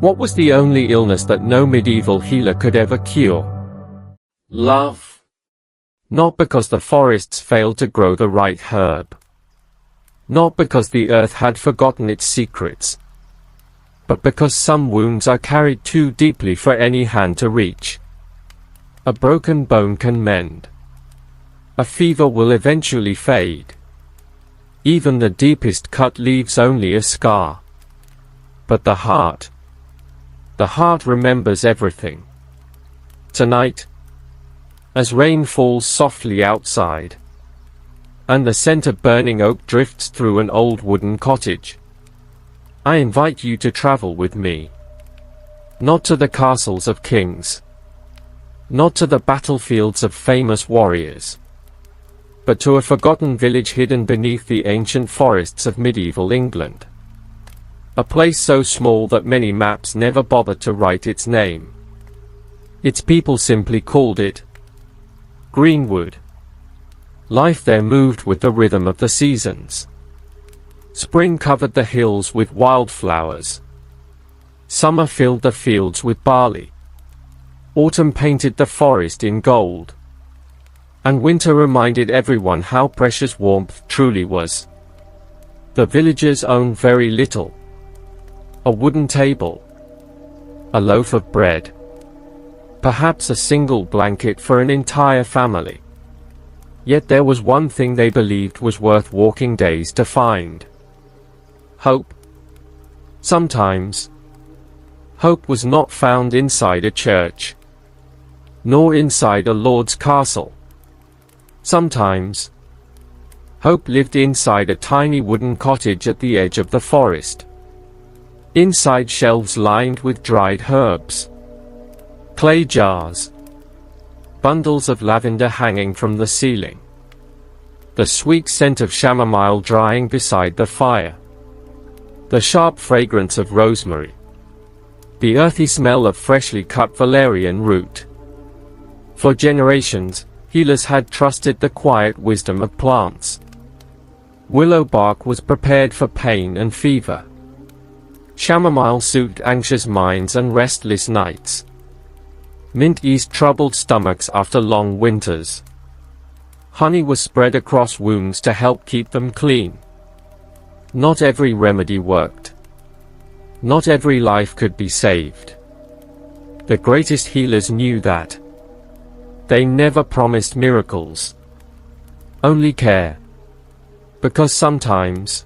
What was the only illness that no medieval healer could ever cure? Love. Not because the forests failed to grow the right herb. Not because the earth had forgotten its secrets. But because some wounds are carried too deeply for any hand to reach. A broken bone can mend. A fever will eventually fade. Even the deepest cut leaves only a scar. But the heart remembers everything. Tonight, as rain falls softly outside, and the scent of burning oak drifts through an old wooden cottage, I invite you to travel with me. Not to the castles of kings, not to the battlefields of famous warriors, but to a forgotten village hidden beneath the ancient forests of medieval England. A place so small that many maps never bothered to write its name. Its people simply called it Greenwood. Life there moved with the rhythm of the seasons. Spring covered the hills with wildflowers. Summer filled the fields with barley. Autumn painted the forest in gold. And winter reminded everyone how precious warmth truly was. The villagers owned very little. A wooden table, a loaf of bread, perhaps a single blanket for an entire family. Yet there was one thing they believed was worth walking days to find. Hope. Sometimes, hope was not found inside a church, nor inside a lord's castle. Sometimes, hope lived inside a tiny wooden cottage at the edge of the forest. Inside shelves lined with dried herbs, clay jars, bundles of lavender hanging from the ceiling, the sweet scent of chamomile drying beside the fire, the sharp fragrance of rosemary, the earthy smell of freshly cut valerian root. For generations, healers had trusted the quiet wisdom of plants. Willow bark was prepared for pain and fever. Chamomile soothed anxious minds and restless nights. Mint eased troubled stomachs after long winters. Honey was spread across wounds to help keep them clean. Not every remedy worked. Not every life could be saved. The greatest healers knew that. They never promised miracles, only care. Because sometimes,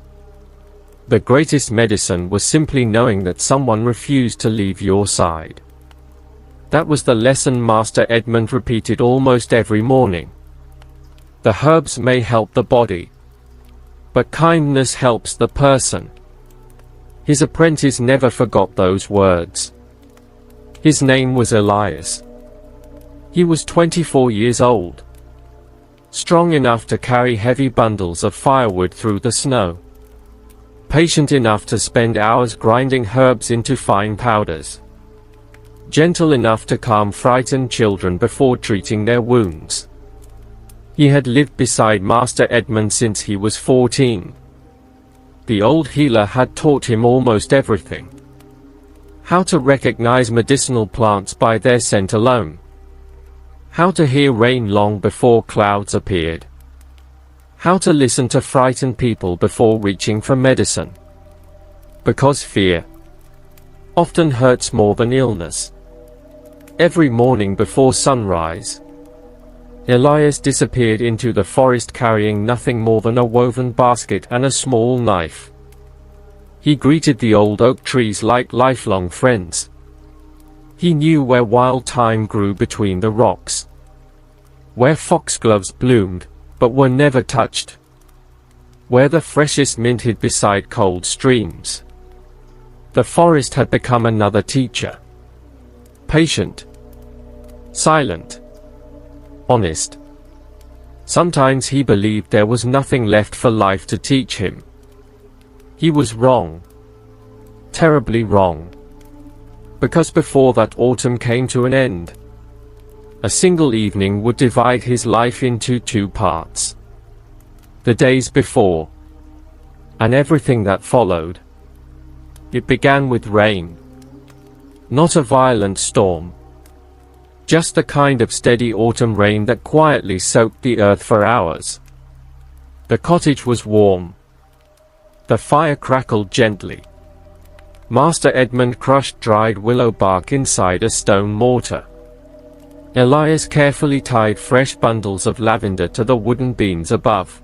the greatest medicine was simply knowing that someone refused to leave your side. That was the lesson Master Edmund repeated almost every morning. The herbs may help the body, but kindness helps the person. His apprentice never forgot those words. His name was Elias. He was 24 years old, strong enough to carry heavy bundles of firewood through the snow, patient enough to spend hours grinding herbs into fine powders, gentle enough to calm frightened children before treating their wounds. He had lived beside Master Edmund since he was 14. The old healer had taught him almost everything. How to recognize medicinal plants by their scent alone. How to hear rain long before clouds appeared. How to listen to frightened people before reaching for medicine. Because fear often hurts more than illness. Every morning before sunrise, Elias disappeared into the forest carrying nothing more than a woven basket and a small knife. He greeted the old oak trees like lifelong friends. He knew where wild thyme grew between the rocks, where foxgloves bloomed, but were never touched, where the freshest mint hid beside cold streams. The forest had become another teacher. Patient, silent, honest. Sometimes he believed there was nothing left for life to teach him. He was wrong. Terribly wrong. Because before that autumn came to an end, a single evening would divide his life into two parts. The days before, and everything that followed. It began with rain. Not a violent storm. Just the kind of steady autumn rain that quietly soaked the earth for hours. The cottage was warm. The fire crackled gently. Master Edmund crushed dried willow bark inside a stone mortar. Elias carefully tied fresh bundles of lavender to the wooden beams above.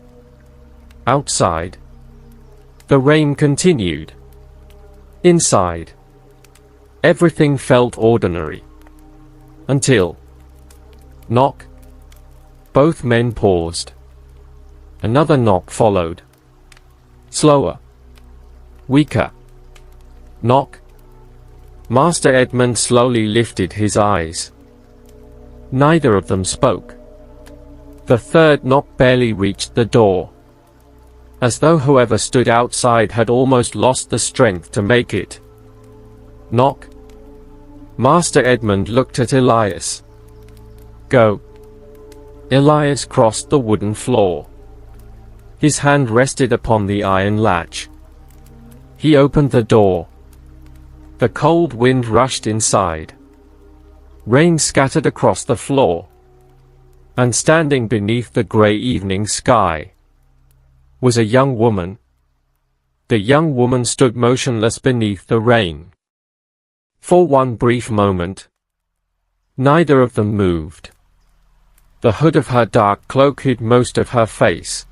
Outside, the rain continued. Inside, everything felt ordinary. Until... knock. Both men paused. Another knock followed. Slower. Weaker. Knock. Master Edmund slowly lifted his eyes. Neither of them spoke. The third knock barely reached the door. As though whoever stood outside had almost lost the strength to make it. Knock. Master Edmund looked at Elias. Go. Elias crossed the wooden floor. His hand rested upon the iron latch. He opened the door. The cold wind rushed inside. Rain scattered across the floor. And standing beneath the grey evening sky was a young woman. The young woman stood motionless beneath the rain. For one brief moment, neither of them moved. The hood of her dark cloak hid most of her face.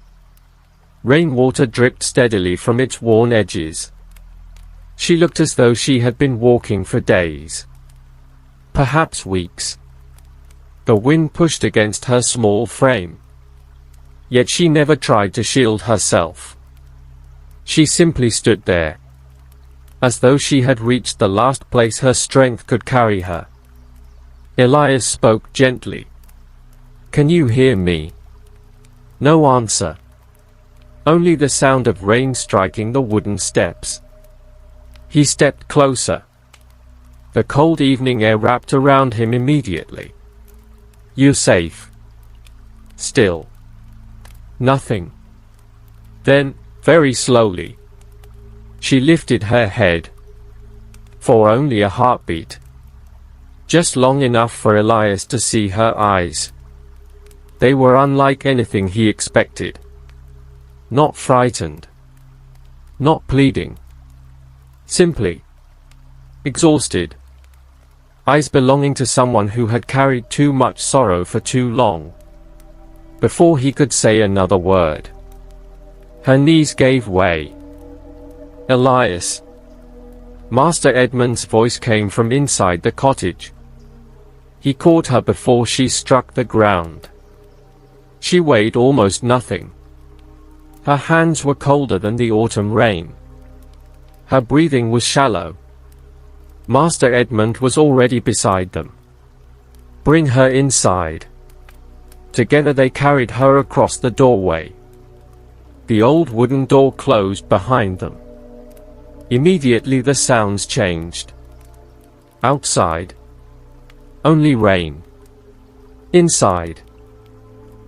Rainwater dripped steadily from its worn edges. She looked as though she had been walking for days. Perhaps weeks. The wind pushed against her small frame. Yet she never tried to shield herself. She simply stood there, as though she had reached the last place her strength could carry her. Elias spoke gently. "Can you hear me?" No answer. Only the sound of rain striking the wooden steps. He stepped closer. The cold evening air wrapped around him immediately. "You're safe." Still. Nothing. Then, very slowly, she lifted her head. For only a heartbeat. Just long enough for Elias to see her eyes. They were unlike anything he expected. Not frightened. Not pleading. Simply exhausted. Eyes belonging to someone who had carried too much sorrow for too long. Before he could say another word, her knees gave way. "Elias." Master Edmund's voice came from inside the cottage. He caught her before she struck the ground. She weighed almost nothing. Her hands were colder than the autumn rain. Her breathing was shallow. Master Edmund was already beside them. "Bring her inside." Together they carried her across the doorway. The old wooden door closed behind them. Immediately the sounds changed. Outside, only rain. Inside,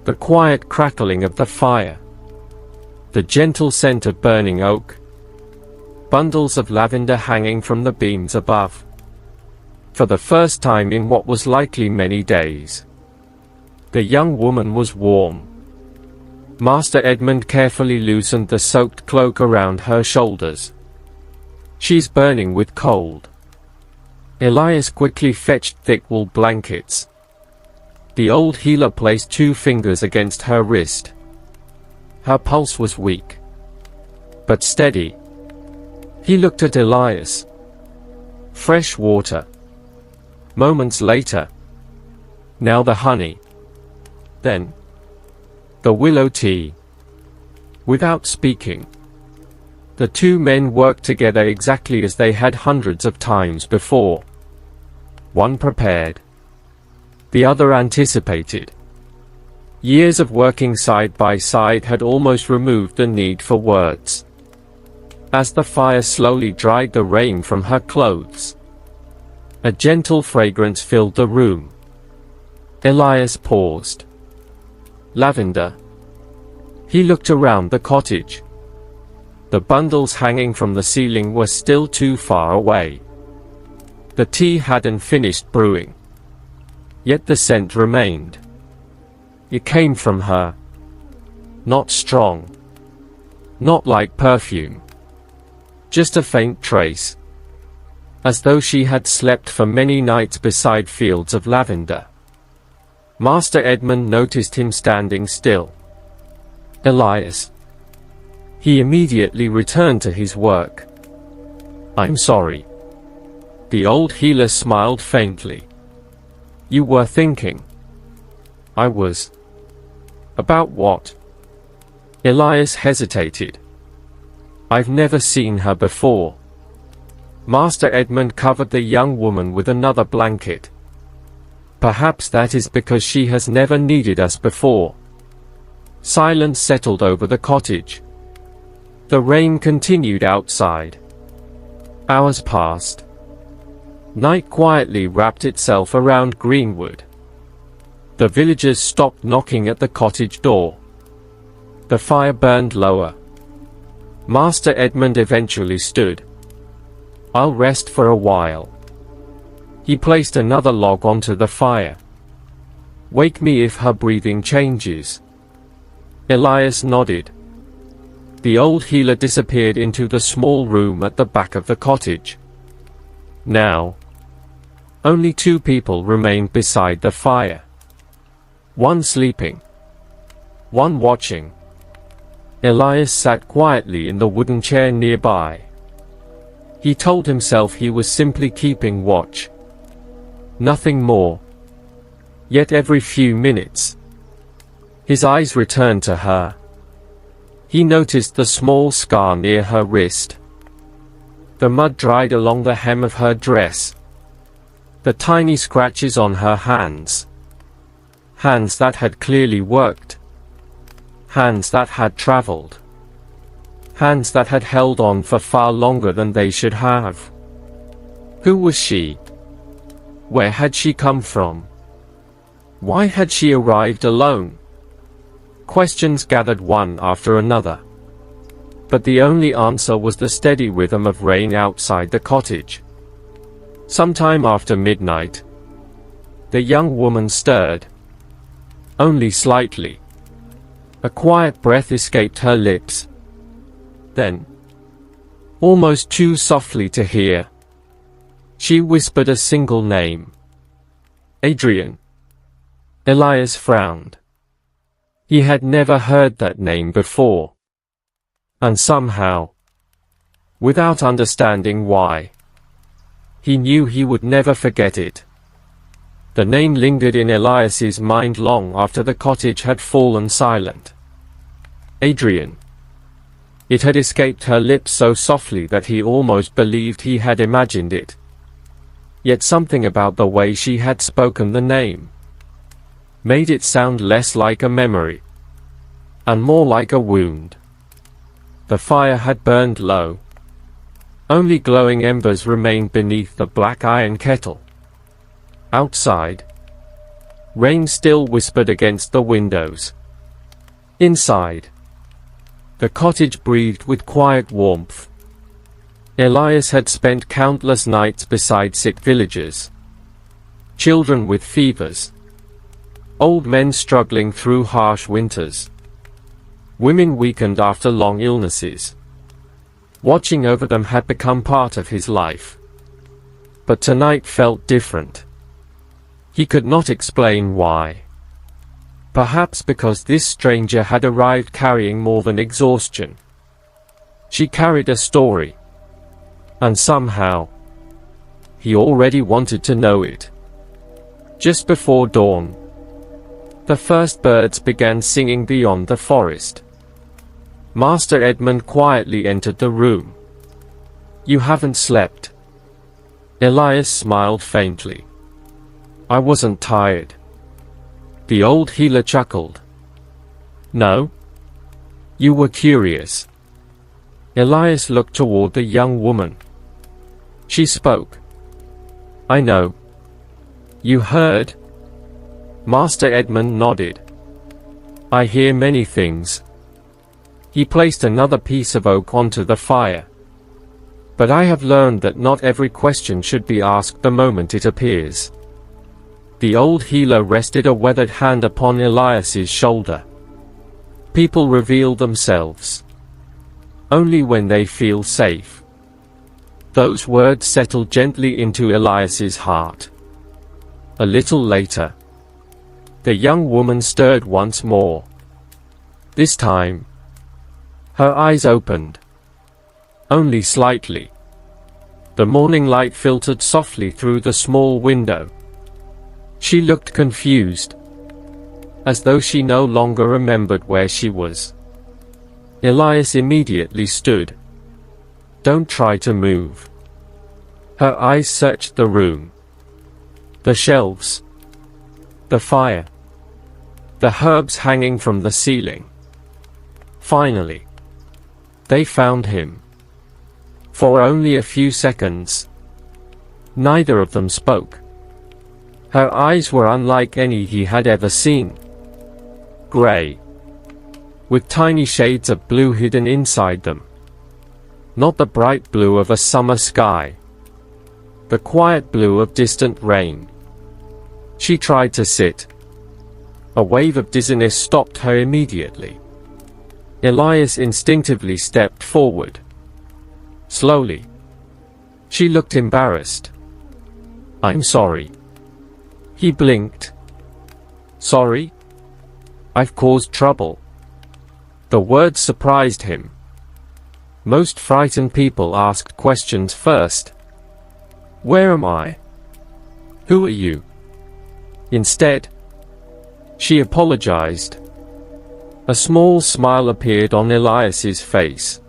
the quiet crackling of the fire. The gentle scent of burning oak. Bundles of lavender hanging from the beams above. For the first time in what was likely many days, the young woman was warm. Master Edmund carefully loosened the soaked cloak around her shoulders. "She's burning with cold." Elias quickly fetched thick wool blankets. The old healer placed 2 fingers against her wrist. Her pulse was weak, but steady. He looked at Elias. Fresh water. Moments later. Now the honey. Then the willow tea. Without speaking, the 2 men worked together exactly as they had hundreds of times before. One prepared. The other anticipated. Years of working side by side had almost removed the need for words. As the fire slowly dried the rain from her clothes, a gentle fragrance filled the room. Elias paused. Lavender. He looked around the cottage. The bundles hanging from the ceiling were still too far away. The tea hadn't finished brewing, yet the scent remained. It came from her. Not strong. Not like perfume. Just a faint trace. As though she had slept for many nights beside fields of lavender. Master Edmund noticed him standing still. Elias. He immediately returned to his work. I'm sorry. The old healer smiled faintly. You were thinking. I was. About what? Elias hesitated. I've never seen her before. Master Edmund covered the young woman with another blanket. Perhaps that is because she has never needed us before. Silence settled over the cottage. The rain continued outside. Hours passed. Night quietly wrapped itself around Greenwood. The villagers stopped knocking at the cottage door. The fire burned lower. Master Edmund eventually stood. I'll rest for a while. He placed another log onto the fire. Wake me if her breathing changes. Elias nodded. The old healer disappeared into the small room at the back of the cottage. Now, only two people remained beside the fire. One sleeping. One watching. Elias sat quietly in the wooden chair nearby. He told himself he was simply keeping watch. Nothing more. Yet every few minutes, his eyes returned to her. He noticed the small scar near her wrist. The mud dried along the hem of her dress. The tiny scratches on her hands. Hands that had clearly worked. Hands that had traveled. Hands that had held on for far longer than they should have. Who was she? Where had she come from? Why had she arrived alone? Questions gathered one after another. But the only answer was the steady rhythm of rain outside the cottage. Sometime after midnight, the young woman stirred. Only slightly. A quiet breath escaped her lips. Then, almost too softly to hear, she whispered a single name. Adrian. Elias frowned. He had never heard that name before. And somehow, without understanding why, he knew he would never forget it. The name lingered in Elias's mind long after the cottage had fallen silent. Adrian. It had escaped her lips so softly that he almost believed he had imagined it. Yet something about the way she had spoken the name made it sound less like a memory, and more like a wound. The fire had burned low. Only glowing embers remained beneath the black iron kettle. Outside, rain still whispered against the windows. Inside, the cottage breathed with quiet warmth. Elias had spent countless nights beside sick villagers. Children with fevers. Old men struggling through harsh winters. Women weakened after long illnesses. Watching over them had become part of his life. But tonight felt different. He could not explain why. Perhaps because this stranger had arrived carrying more than exhaustion. She carried a story. And somehow, he already wanted to know it. Just before dawn, the first birds began singing beyond the forest. Master Edmund quietly entered the room. You haven't slept. Elias smiled faintly. I wasn't tired. The old healer chuckled. No? You were curious. Elias looked toward the young woman. She spoke. I know. You heard? Master Edmund nodded. I hear many things. He placed another piece of oak onto the fire. But I have learned that not every question should be asked the moment it appears. The old healer rested a weathered hand upon Elias's shoulder. People reveal themselves only when they feel safe. Those words settled gently into Elias's heart. A little later, the young woman stirred once more. This time, her eyes opened. Only slightly. The morning light filtered softly through the small window. She looked confused, as though she no longer remembered where she was. Elias immediately stood. "Don't try to move." Her eyes searched the room. The shelves. The fire. The herbs hanging from the ceiling. Finally, they found him. For only a few seconds, neither of them spoke. Her eyes were unlike any he had ever seen. Gray, with tiny shades of blue hidden inside them. Not the bright blue of a summer sky. The quiet blue of distant rain. She tried to sit. A wave of dizziness stopped her immediately. Elias instinctively stepped forward. Slowly. She looked embarrassed. "I'm sorry." He blinked. "Sorry? I've caused trouble." The words surprised him. Most frightened people asked questions first. "Where am I? Who are you?" Instead, she apologized. A small smile appeared on Elias's face.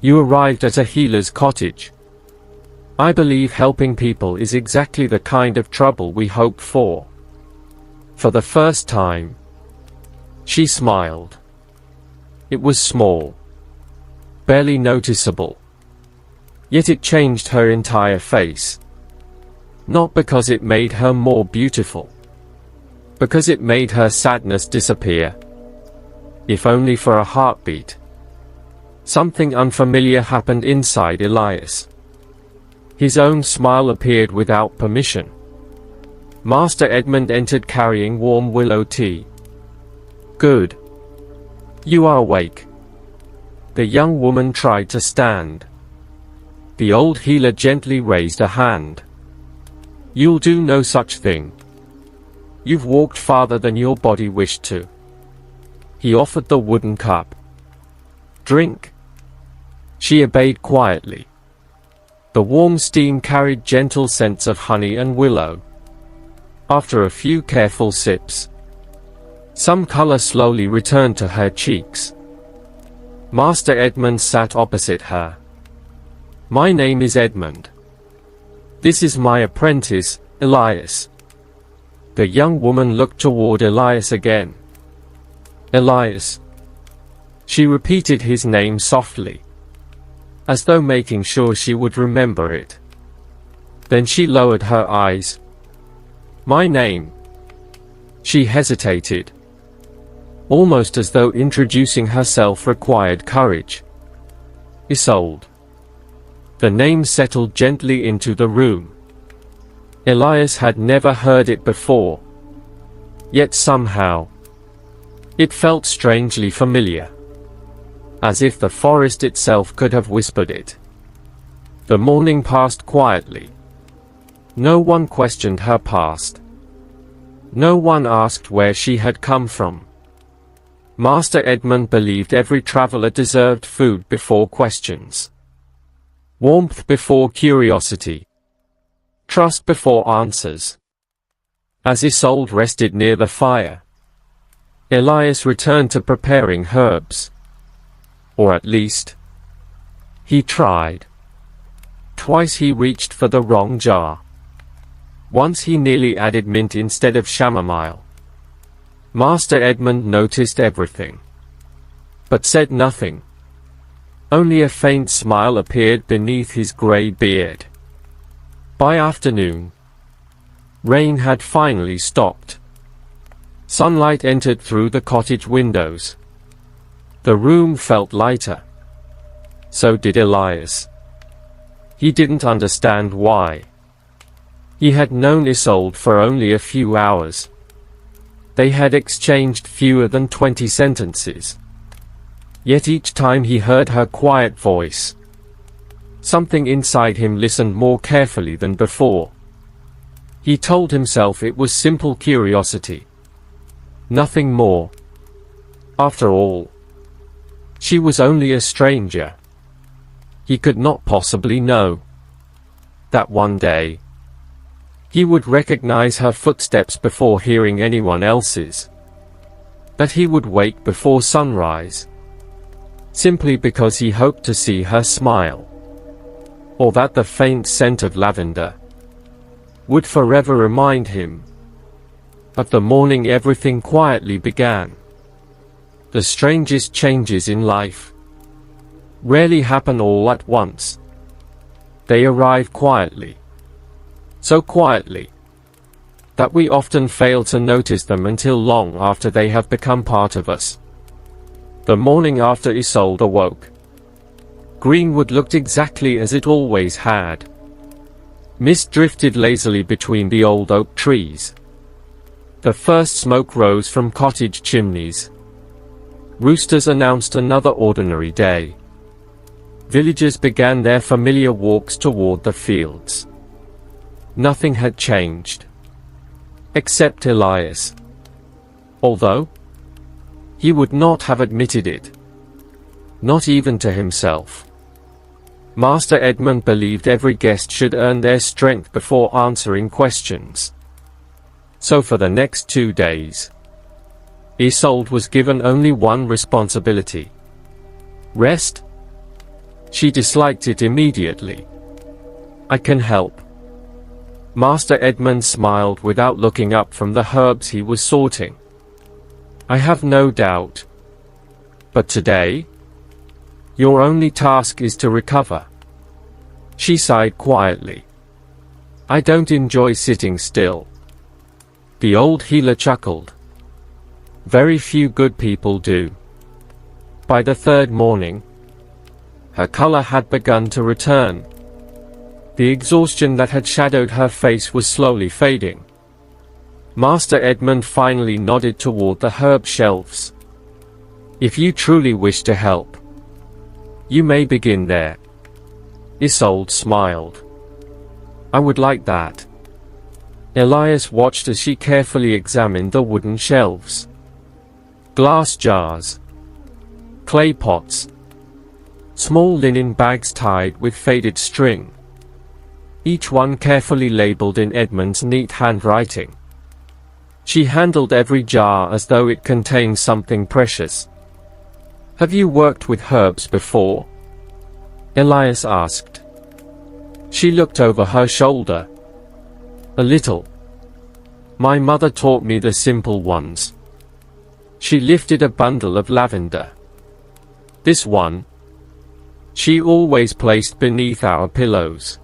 "You arrived at a healer's cottage. I believe helping people is exactly the kind of trouble we hoped for." For the first time, she smiled. It was small, barely noticeable. Yet it changed her entire face. Not because it made her more beautiful. Because it made her sadness disappear. If only for a heartbeat. Something unfamiliar happened inside Elias. His own smile appeared without permission. Master Edmund entered carrying warm willow tea. "Good. You are awake." The young woman tried to stand. The old healer gently raised a hand. "You'll do no such thing. You've walked farther than your body wished to." He offered the wooden cup. "Drink." She obeyed quietly. The warm steam carried gentle scents of honey and willow. After a few careful sips, some color slowly returned to her cheeks. Master Edmund sat opposite her. "My name is Edmund. This is my apprentice, Elias." The young woman looked toward Elias again. "Elias." She repeated his name softly, as though making sure she would remember it. Then she lowered her eyes. "My name." She hesitated, almost as though introducing herself required courage. "Isolde." The name settled gently into the room. Elias had never heard it before. Yet somehow, it felt strangely familiar. As if the forest itself could have whispered it. The morning passed quietly. No one questioned her past. No one asked where she had come from. Master Edmund believed every traveler deserved food before questions. Warmth before curiosity. Trust before answers. As Isolde rested near the fire, Elias returned to preparing herbs. Or at least, he tried. Twice he reached for the wrong jar. Once he nearly added mint instead of chamomile. Master Edmund noticed everything, but said nothing. Only a faint smile appeared beneath his grey beard. By afternoon, rain had finally stopped. Sunlight entered through the cottage windows. The room felt lighter. So did Elias. He didn't understand why. He had known Isolde for only a few hours. They had exchanged fewer than 20 sentences. Yet each time he heard her quiet voice, something inside him listened more carefully than before. He told himself it was simple curiosity. Nothing more. After all, she was only a stranger. He could not possibly know that one day he would recognize her footsteps before hearing anyone else's. That he would wake before sunrise, simply because he hoped to see her smile. Or that the faint scent of lavender would forever remind him of the morning everything quietly began. The strangest changes in life rarely happen all at once. They arrive quietly. So quietly that we often fail to notice them until long after they have become part of us. The morning after Isolde awoke, Greenwood looked exactly as it always had. Mist drifted lazily between the old oak trees. The first smoke rose from cottage chimneys. Roosters announced another ordinary day. Villagers began their familiar walks toward the fields. Nothing had changed, except Elias. Although he would not have admitted it, not even to himself. Master Edmund believed every guest should earn their strength before answering questions. So for the next 2 days, Isolde was given only one responsibility: rest. She disliked it immediately. "I can help." Master Edmund smiled without looking up from the herbs he was sorting. "I have no doubt. But today, your only task is to recover." She sighed quietly. "I don't enjoy sitting still." The old healer chuckled. "Very few good people do." By the third morning, her color had begun to return. The exhaustion that had shadowed her face was slowly fading. Master Edmund finally nodded toward the herb shelves. "If you truly wish to help, you may begin there." Isolde smiled. "I would like that." Elias watched as she carefully examined the wooden shelves. Glass jars, clay pots, small linen bags tied with faded string, each one carefully labeled in Edmund's neat handwriting. She handled every jar as though it contained something precious. "Have you worked with herbs before?" Elias asked. She looked over her shoulder. "A little. My mother taught me the simple ones." She lifted a bundle of lavender. "This one she always placed beneath our pillows,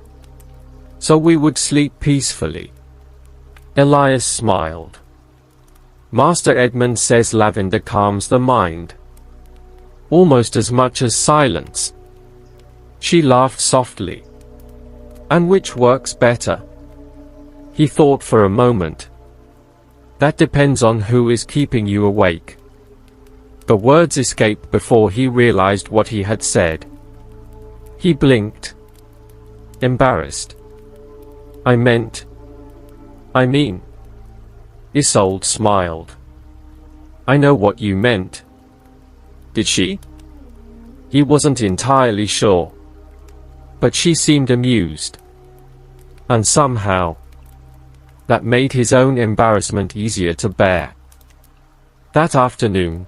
so we would sleep peacefully." Elias smiled. "Master Edmund says lavender calms the mind, almost as much as silence." She laughed softly. "And which works better?" He thought for a moment. "That depends on who is keeping you awake." The words escaped before he realized what he had said. He blinked, embarrassed. I mean. Isolde smiled. "I know what you meant." Did she? He wasn't entirely sure. But she seemed amused. And somehow, that made his own embarrassment easier to bear. That afternoon,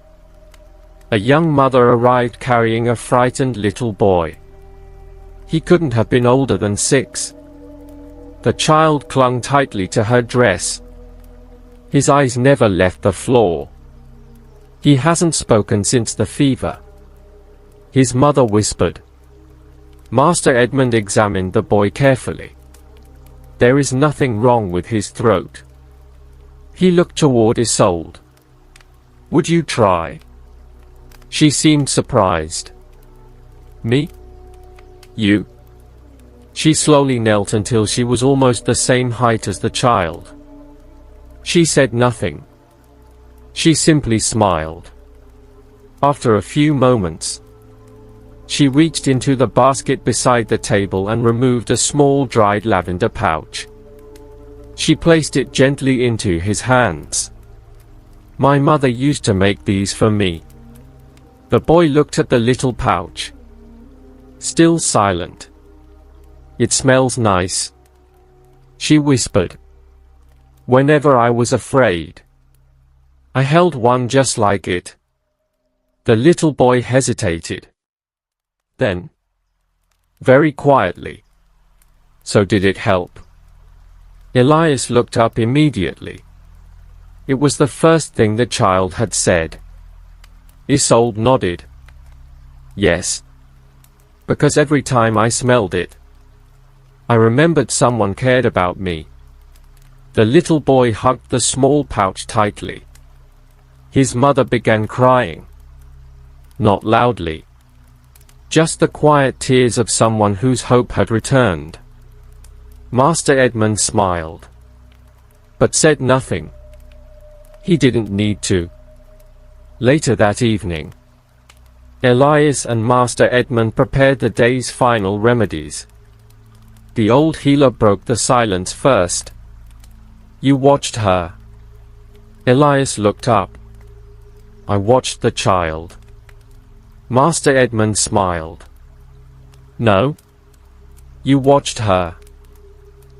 a young mother arrived carrying a frightened little boy. He couldn't have been older than 6. The child clung tightly to her dress. His eyes never left the floor. "He hasn't spoken since the fever," his mother whispered. Master Edmund examined the boy carefully. "There is nothing wrong with his throat." He looked toward Isolde. "Would you try?" She seemed surprised. "Me? You?" She slowly knelt until she was almost the same height as the child. She said nothing. She simply smiled. After a few moments, she reached into the basket beside the table and removed a small dried lavender pouch. She placed it gently into his hands. "My mother used to make these for me." The boy looked at the little pouch, still silent. "It smells nice," she whispered. "Whenever I was afraid, I held one just like it." The little boy hesitated. Then, very quietly, "So did it help?" Elias looked up immediately. It was the first thing the child had said. Isolde nodded. "Yes. Because every time I smelled it, I remembered someone cared about me." The little boy hugged the small pouch tightly. His mother began crying. Not loudly. Just the quiet tears of someone whose hope had returned. Master Edmund smiled, but said nothing. He didn't need to. Later that evening, Elias and Master Edmund prepared the day's final remedies. The old healer broke the silence first. "You watched her." Elias looked up. "I watched the child." Master Edmund smiled. "No. You watched her."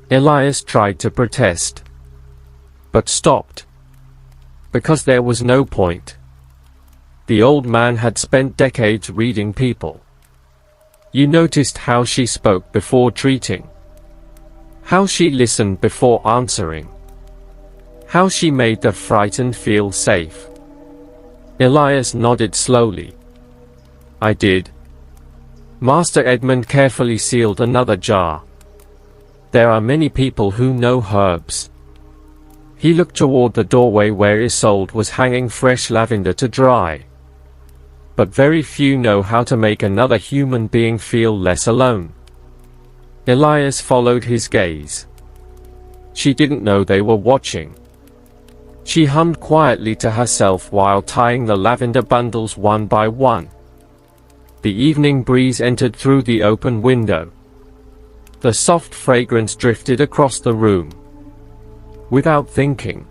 Elias tried to protest, but stopped, because there was no point. The old man had spent decades reading people. "You noticed how she spoke before treating, how she listened before answering, how she made the frightened feel safe." Elias nodded slowly. "I did." Master Edmund carefully sealed another jar. "There are many people who know herbs." He looked toward the doorway where Isolde was hanging fresh lavender to dry. "But very few know how to make another human being feel less alone." Elias followed his gaze. She didn't know they were watching. She hummed quietly to herself while tying the lavender bundles one by one. The evening breeze entered through the open window. The soft fragrance drifted across the room. Without thinking,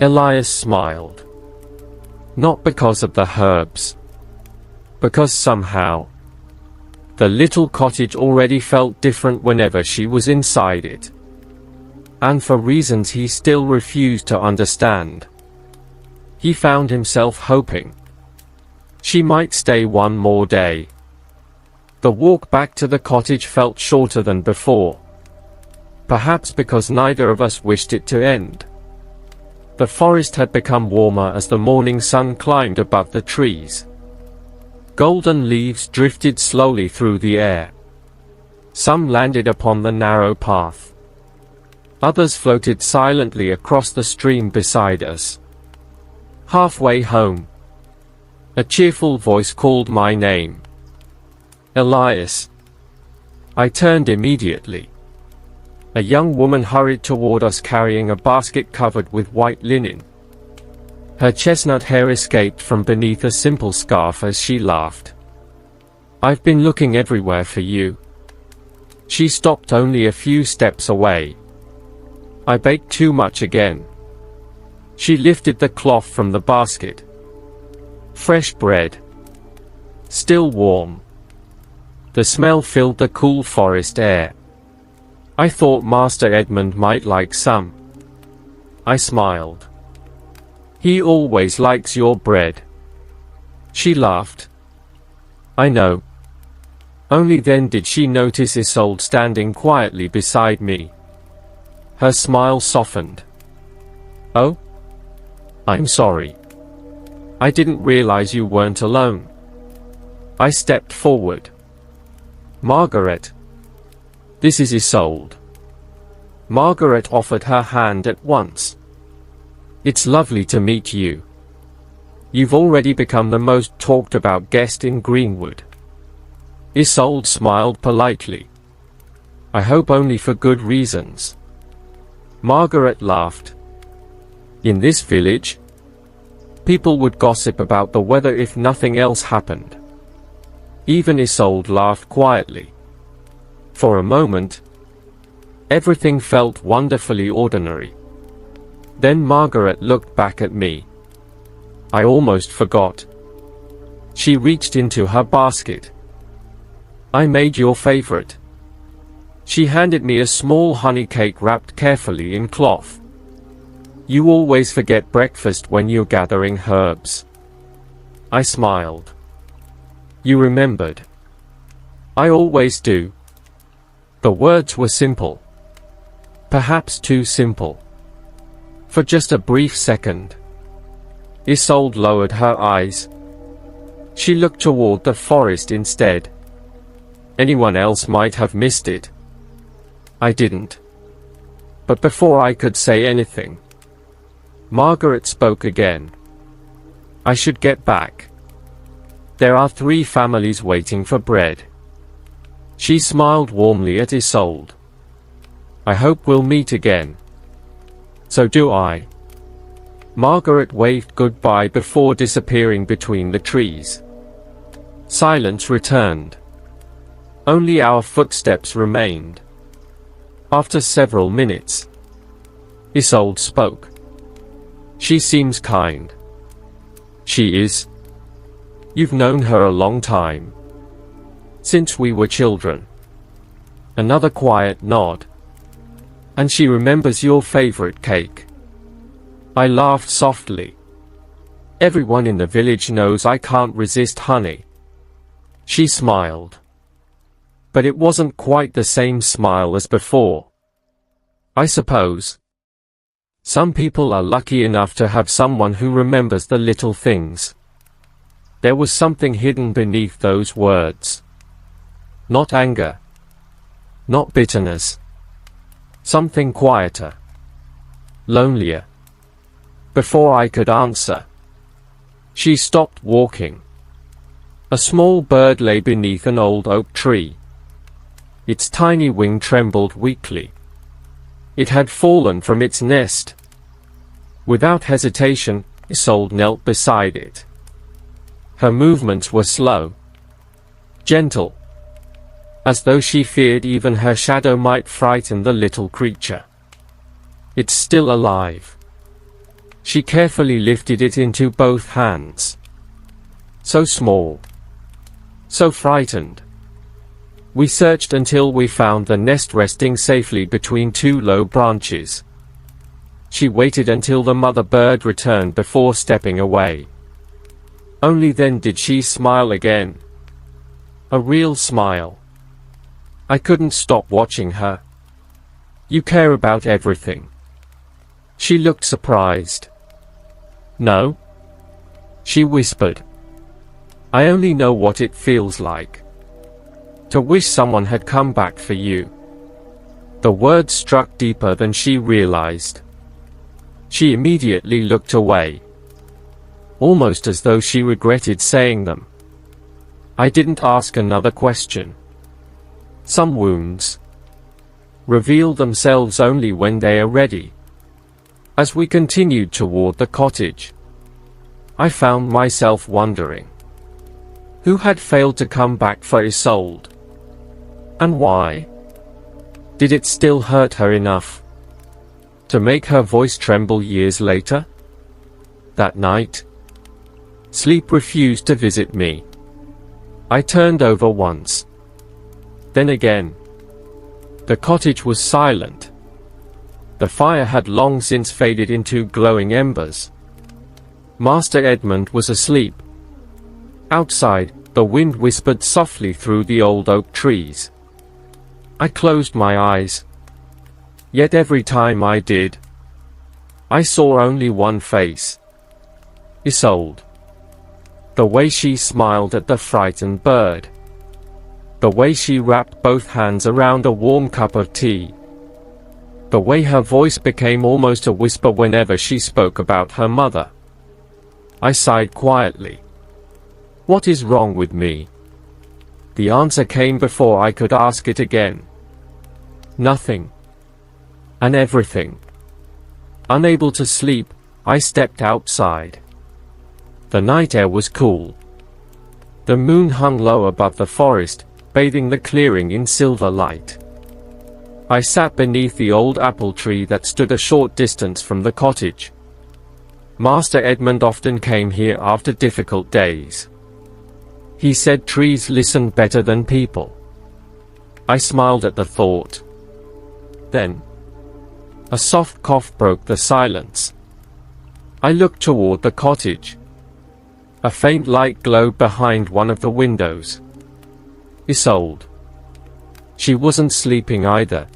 Elias smiled. Not because of the herbs, because somehow, the little cottage already felt different whenever she was inside it. And for reasons he still refused to understand. He found himself hoping she might stay one more day. The walk back to the cottage felt shorter than before. Perhaps because neither of us wished it to end. The forest had become warmer as the morning sun climbed above the trees. Golden leaves drifted slowly through the air. Some landed upon the narrow path. Others floated silently across the stream beside us. Halfway home, a cheerful voice called my name. "Elias." I turned immediately. A young woman hurried toward us carrying a basket covered with white linen. Her chestnut hair escaped from beneath a simple scarf as she laughed. "I've been looking everywhere for you." She stopped only a few steps away. "I baked too much again." She lifted the cloth from the basket. Fresh bread. Still warm. The smell filled the cool forest air. "I thought Master Edmund might like some." I smiled. "He always likes your bread." She laughed. "I know." Only then did she notice Isolde standing quietly beside me. Her smile softened. "Oh? I'm sorry. I didn't realize you weren't alone." I stepped forward. "Margaret. This is Isolde." Margaret offered her hand at once. "It's lovely to meet you. You've already become the most talked about guest in Greenwood." Isolde smiled politely. I hope only for good reasons. Margaret laughed. In this village, people would gossip about the weather if nothing else happened. Even Isolde laughed quietly. For a moment, everything felt wonderfully ordinary. Then Margaret looked back at me. I almost forgot. She reached into her basket. I made your favorite. She handed me a small honey cake wrapped carefully in cloth. You always forget breakfast when you're gathering herbs. I smiled. You remembered. I always do. The words were simple. Perhaps too simple. For just a brief second, Isolde lowered her eyes. She looked toward the forest instead. Anyone else might have missed it. I didn't. But before I could say anything, Margaret spoke again. I should get back. There are 3 families waiting for bread. She smiled warmly at Isolde. I hope we'll meet again. So do I. Margaret waved goodbye before disappearing between the trees. Silence returned. Only our footsteps remained. After several minutes, Isolde spoke. She seems kind. She is. You've known her a long time. Since we were children. Another quiet nod. And she remembers your favorite cake. I laughed softly. Everyone in the village knows I can't resist honey. She smiled. But it wasn't quite the same smile as before. I suppose. Some people are lucky enough to have someone who remembers the little things. There was something hidden beneath those words. Not anger. Not bitterness. Something quieter. Lonelier. Before I could answer, she stopped walking. A small bird lay beneath an old oak tree. Its tiny wing trembled weakly. It had fallen from its nest. Without hesitation, Isolde knelt beside it. Her movements were slow, gentle, as though she feared even her shadow might frighten the little creature. It's still alive. She carefully lifted it into both hands. So small. So frightened. We searched until we found the nest resting safely between 2 low branches. She waited until the mother bird returned before stepping away. Only then did she smile again. A real smile. I couldn't stop watching her. You care about everything. She looked surprised. No? She whispered. I only know what it feels like. To wish someone had come back for you. The words struck deeper than she realized. She immediately looked away. Almost as though she regretted saying them. I didn't ask another question. Some wounds reveal themselves only when they are ready. As we continued toward the cottage, I found myself wondering. Who had failed to come back for Isolde? And why? Did it still hurt her enough to make her voice tremble years later? That night, sleep refused to visit me. I turned over once. Then again. The cottage was silent. The fire had long since faded into glowing embers. Master Edmund was asleep. Outside, the wind whispered softly through the old oak trees. I closed my eyes. Yet every time I did, I saw only one face. Isolde. The way she smiled at the frightened bird. The way she wrapped both hands around a warm cup of tea. The way her voice became almost a whisper whenever she spoke about her mother. I sighed quietly. What is wrong with me? The answer came before I could ask it again. Nothing. And everything. Unable to sleep, I stepped outside. The night air was cool. The moon hung low above the forest, bathing the clearing in silver light. I sat beneath the old apple tree that stood a short distance from the cottage. Master Edmund often came here after difficult days. He said trees listened better than people. I smiled at the thought. Then, a soft cough broke the silence. I looked toward the cottage. A faint light glowed behind one of the windows. Isolde. She wasn't sleeping either.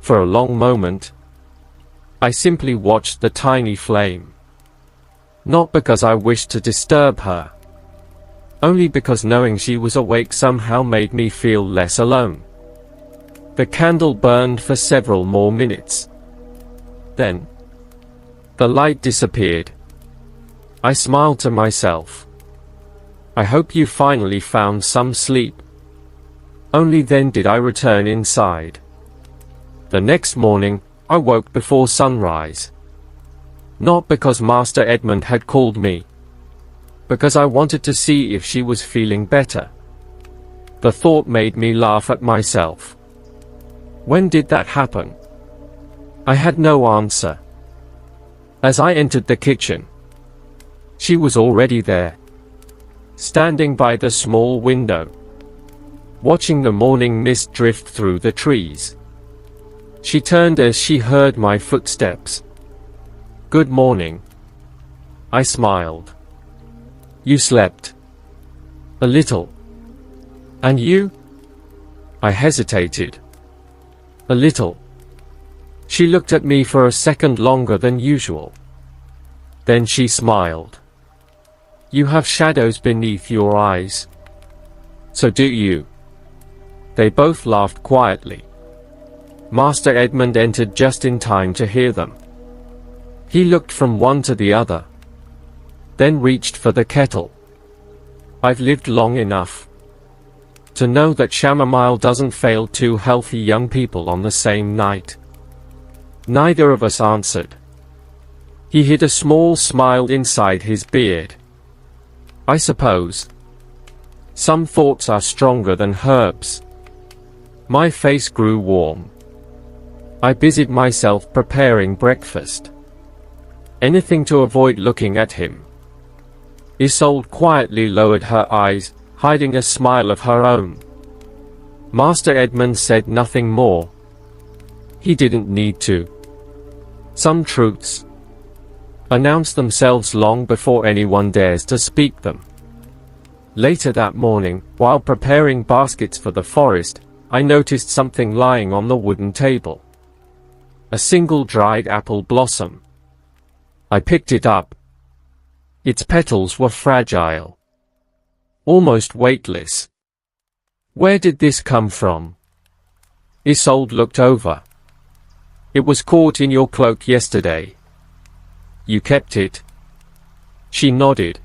For a long moment, I simply watched the tiny flame. Not because I wished to disturb her. Only because knowing she was awake somehow made me feel less alone. The candle burned for several more minutes. Then, the light disappeared. I smiled to myself. I hope you finally found some sleep. Only then did I return inside. The next morning, I woke before sunrise. Not because Master Edmund had called me. Because I wanted to see if she was feeling better. The thought made me laugh at myself. When did that happen? I had no answer. As I entered the kitchen, she was already there, standing by the small window, watching the morning mist drift through the trees. She turned as she heard my footsteps. "Good morning." I smiled. "You slept?" "A little." "And you?" I hesitated. "A little." She looked at me for a second longer than usual. Then she smiled. "You have shadows beneath your eyes." "So do you." They both laughed quietly. Master Edmund entered just in time to hear them. He looked from one to the other, then reached for the kettle. I've lived long enough to know that chamomile doesn't fail two healthy young people on the same night. Neither of us answered. He hid a small smile inside his beard. I suppose some thoughts are stronger than herbs. My face grew warm. I busied myself preparing breakfast. Anything to avoid looking at him. Isolde quietly lowered her eyes, hiding a smile of her own. Master Edmund said nothing more. He didn't need to. Some truths announce themselves long before anyone dares to speak them. Later that morning, while preparing baskets for the forest, I noticed something lying on the wooden table. A single dried apple blossom. I picked it up. Its petals were fragile, almost weightless. Where did this come from? Isolde looked over. It was caught in your cloak yesterday. You kept it? She nodded.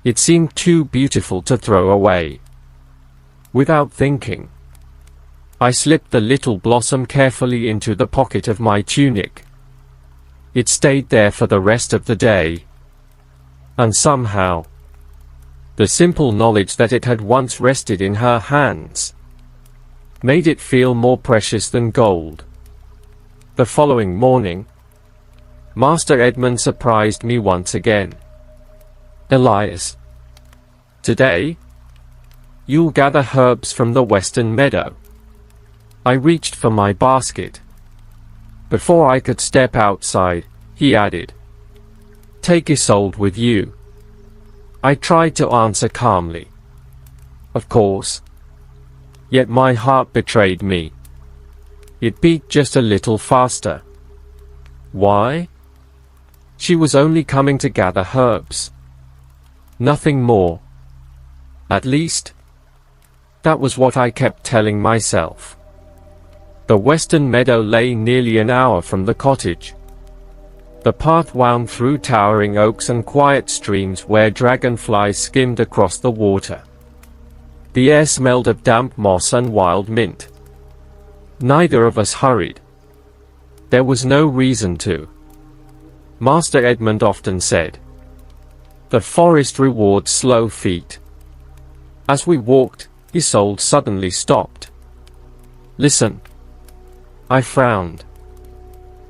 It seemed too beautiful to throw away. Without thinking, I slipped the little blossom carefully into the pocket of my tunic. It stayed there for the rest of the day. And somehow, the simple knowledge that it had once rested in her hands made it feel more precious than gold. The following morning, Master Edmund surprised me once again. Elias, today, you'll gather herbs from the western meadow. I reached for my basket. Before I could step outside, he added, "Take Isolde with you." I tried to answer calmly. Of course. Yet my heart betrayed me. It beat just a little faster. Why? She was only coming to gather herbs. Nothing more. At least, that was what I kept telling myself. The western meadow lay nearly an hour from the cottage. The path wound through towering oaks and quiet streams where dragonflies skimmed across the water. The air smelled of damp moss and wild mint. Neither of us hurried. There was no reason to. Master Edmund often said, "The forest rewards slow feet." As we walked, Isolde suddenly stopped. "Listen." I frowned.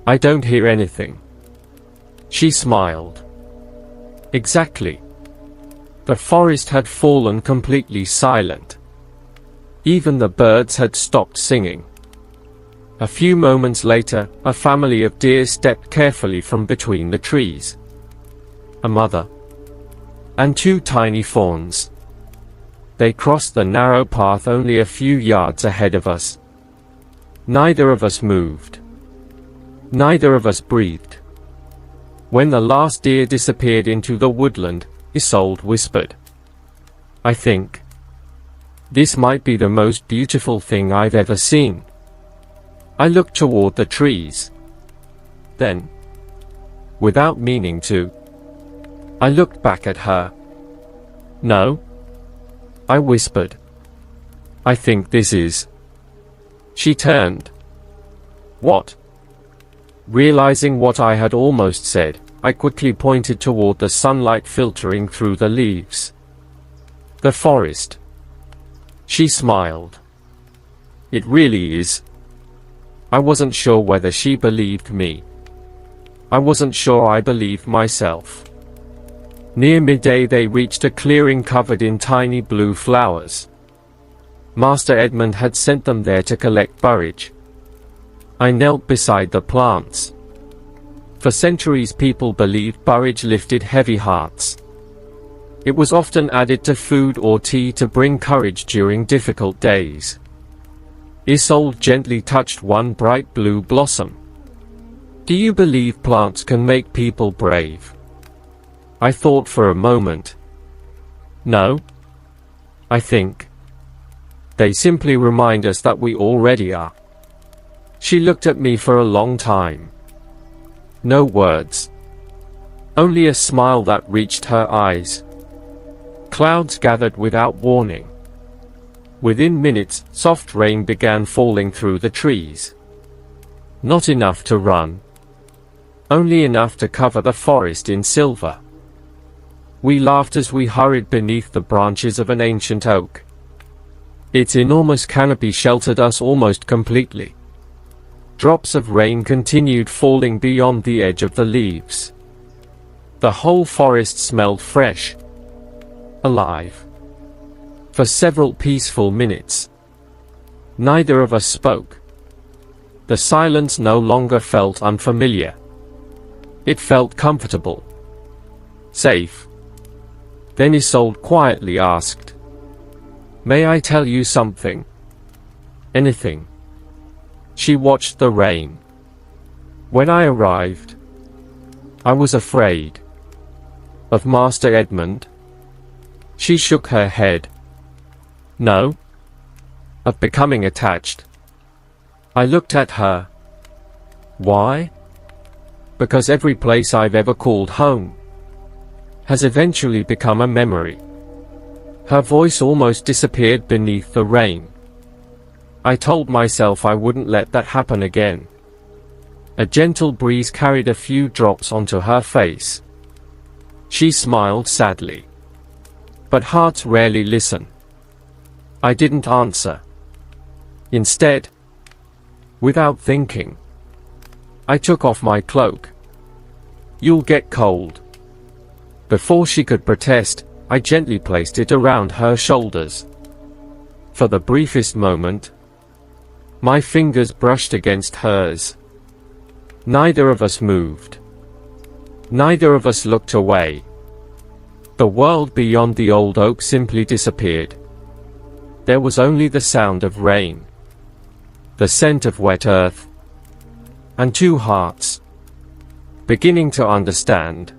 "I don't hear anything." She smiled. Exactly. The forest had fallen completely silent. Even the birds had stopped singing. A few moments later, a family of deer stepped carefully from between the trees. A mother and two tiny fawns. They crossed the narrow path only a few yards ahead of us. Neither of us moved. Neither of us breathed. When the last deer disappeared into the woodland, Isolde whispered, "I think this might be the most beautiful thing I've ever seen." I looked toward the trees. Then, without meaning to, I looked back at her. "No," I whispered. "I think this is." She turned. "What?" Realizing what I had almost said, I quickly pointed toward the sunlight filtering through the leaves. "The forest." She smiled. "It really is." I wasn't sure whether she believed me. I wasn't sure I believed myself. Near midday they reached a clearing covered in tiny blue flowers. Master Edmund had sent them there to collect borage. I knelt beside the plants. For centuries people believed borage lifted heavy hearts. It was often added to food or tea to bring courage during difficult days. Isolde gently touched one bright blue blossom. "Do you believe plants can make people brave?" I thought for a moment. "No. I think they simply remind us that we already are." She looked at me for a long time. No words. Only a smile that reached her eyes. Clouds gathered without warning. Within minutes, soft rain began falling through the trees. Not enough to run. Only enough to cover the forest in silver. We laughed as we hurried beneath the branches of an ancient oak. Its enormous canopy sheltered us almost completely. Drops of rain continued falling beyond the edge of the leaves. The whole forest smelled fresh, alive. For several peaceful minutes, neither of us spoke. The silence no longer felt unfamiliar. It felt comfortable. Safe. Then Isolde quietly asked, "May I tell you something?" "Anything." She watched the rain. "When I arrived, I was afraid." "Of Master Edmund?" She shook her head. "No. Of becoming attached." I looked at her. "Why?" "Because every place I've ever called home has eventually become a memory." Her voice almost disappeared beneath the rain. I told myself I wouldn't let that happen again. A gentle breeze carried a few drops onto her face. She smiled sadly. But hearts rarely listen. I didn't answer. Instead, without thinking, I took off my cloak. "You'll get cold." Before she could protest, I gently placed it around her shoulders. For the briefest moment, my fingers brushed against hers. Neither of us moved. Neither of us looked away. The world beyond the old oak simply disappeared. There was only the sound of rain, the scent of wet earth, and two hearts, beginning to understand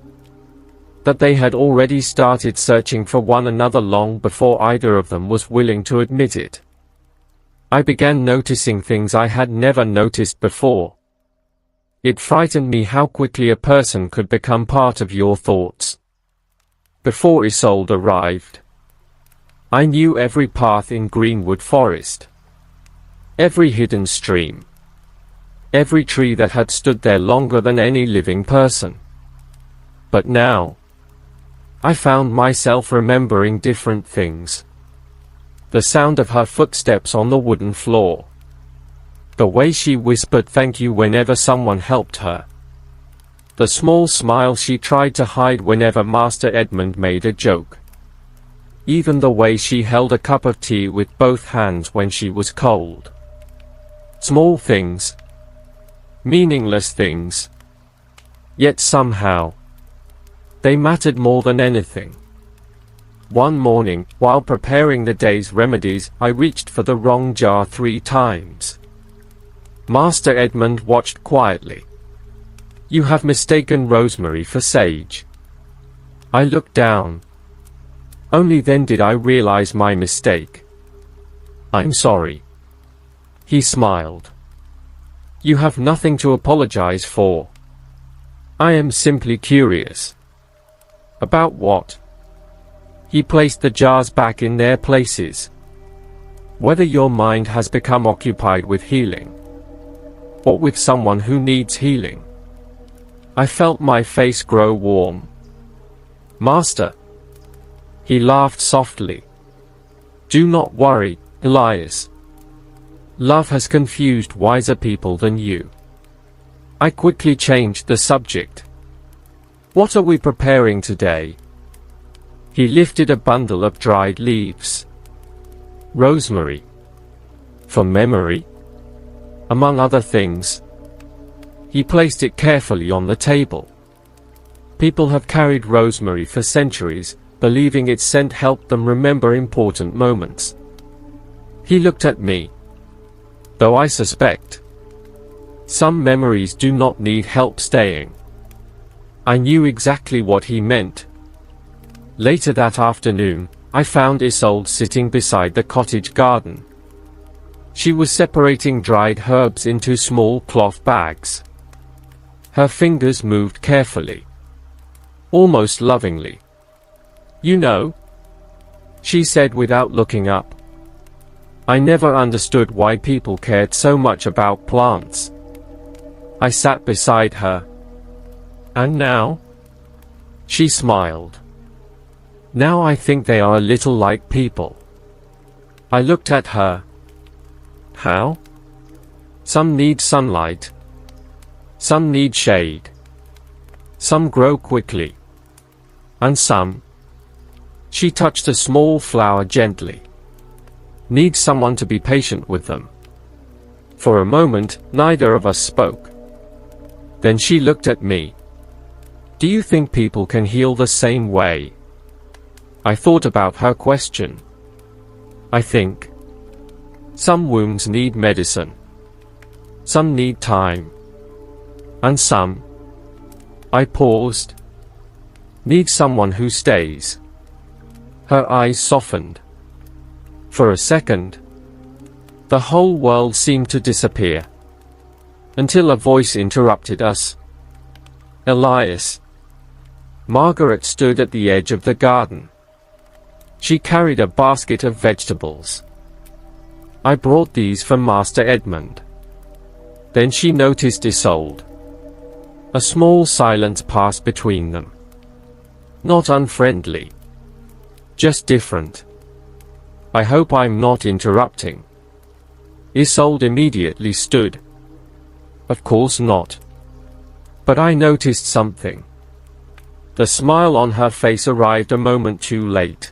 that they had already started searching for one another long before either of them was willing to admit it. I began noticing things I had never noticed before. It frightened me how quickly a person could become part of your thoughts. Before Isolde arrived, I knew every path in Greenwood Forest. Every hidden stream. Every tree that had stood there longer than any living person. But now, I found myself remembering different things. The sound of her footsteps on the wooden floor. The way she whispered thank you whenever someone helped her. The small smile she tried to hide whenever Master Edmund made a joke. Even the way she held a cup of tea with both hands when she was cold. Small things. Meaningless things. Yet somehow, they mattered more than anything. One morning, while preparing the day's remedies, I reached for the wrong jar 3 times. Master Edmund watched quietly. You have mistaken rosemary for sage. I looked down. Only then did I realize my mistake. I'm sorry. He smiled. You have nothing to apologize for. I am simply curious. About what? He placed the jars back in their places. Whether your mind has become occupied with healing, or with someone who needs healing. I felt my face grow warm. Master. He laughed softly. Do not worry, Elias. Love has confused wiser people than you. I quickly changed the subject. What are we preparing today? He lifted a bundle of dried leaves. Rosemary. For memory. Among other things. He placed it carefully on the table. People have carried rosemary for centuries, believing its scent helped them remember important moments. He looked at me. Though I suspect, some memories do not need help staying. I knew exactly what he meant. Later that afternoon, I found Isolde sitting beside the cottage garden. She was separating dried herbs into small cloth bags. Her fingers moved carefully. Almost lovingly. You know, she said without looking up. I never understood why people cared so much about plants. I sat beside her. And now? She smiled. Now I think they are a little like people. I looked at her. How? Some need sunlight. Some need shade. Some grow quickly. And some. She touched a small flower gently. Need someone to be patient with them. For a moment, neither of us spoke. Then she looked at me. Do you think people can heal the same way? I thought about her question. I think some wounds need medicine. Some need time. And some, I paused, need someone who stays. Her eyes softened. For a second, the whole world seemed to disappear. Until a voice interrupted us. Elias. Margaret stood at the edge of the garden. She carried a basket of vegetables. I brought these for Master Edmund. Then she noticed Isolde. A small silence passed between them. Not unfriendly. Just different. I hope I'm not interrupting. Isolde immediately stood. Of course not. But I noticed something. The smile on her face arrived a moment too late.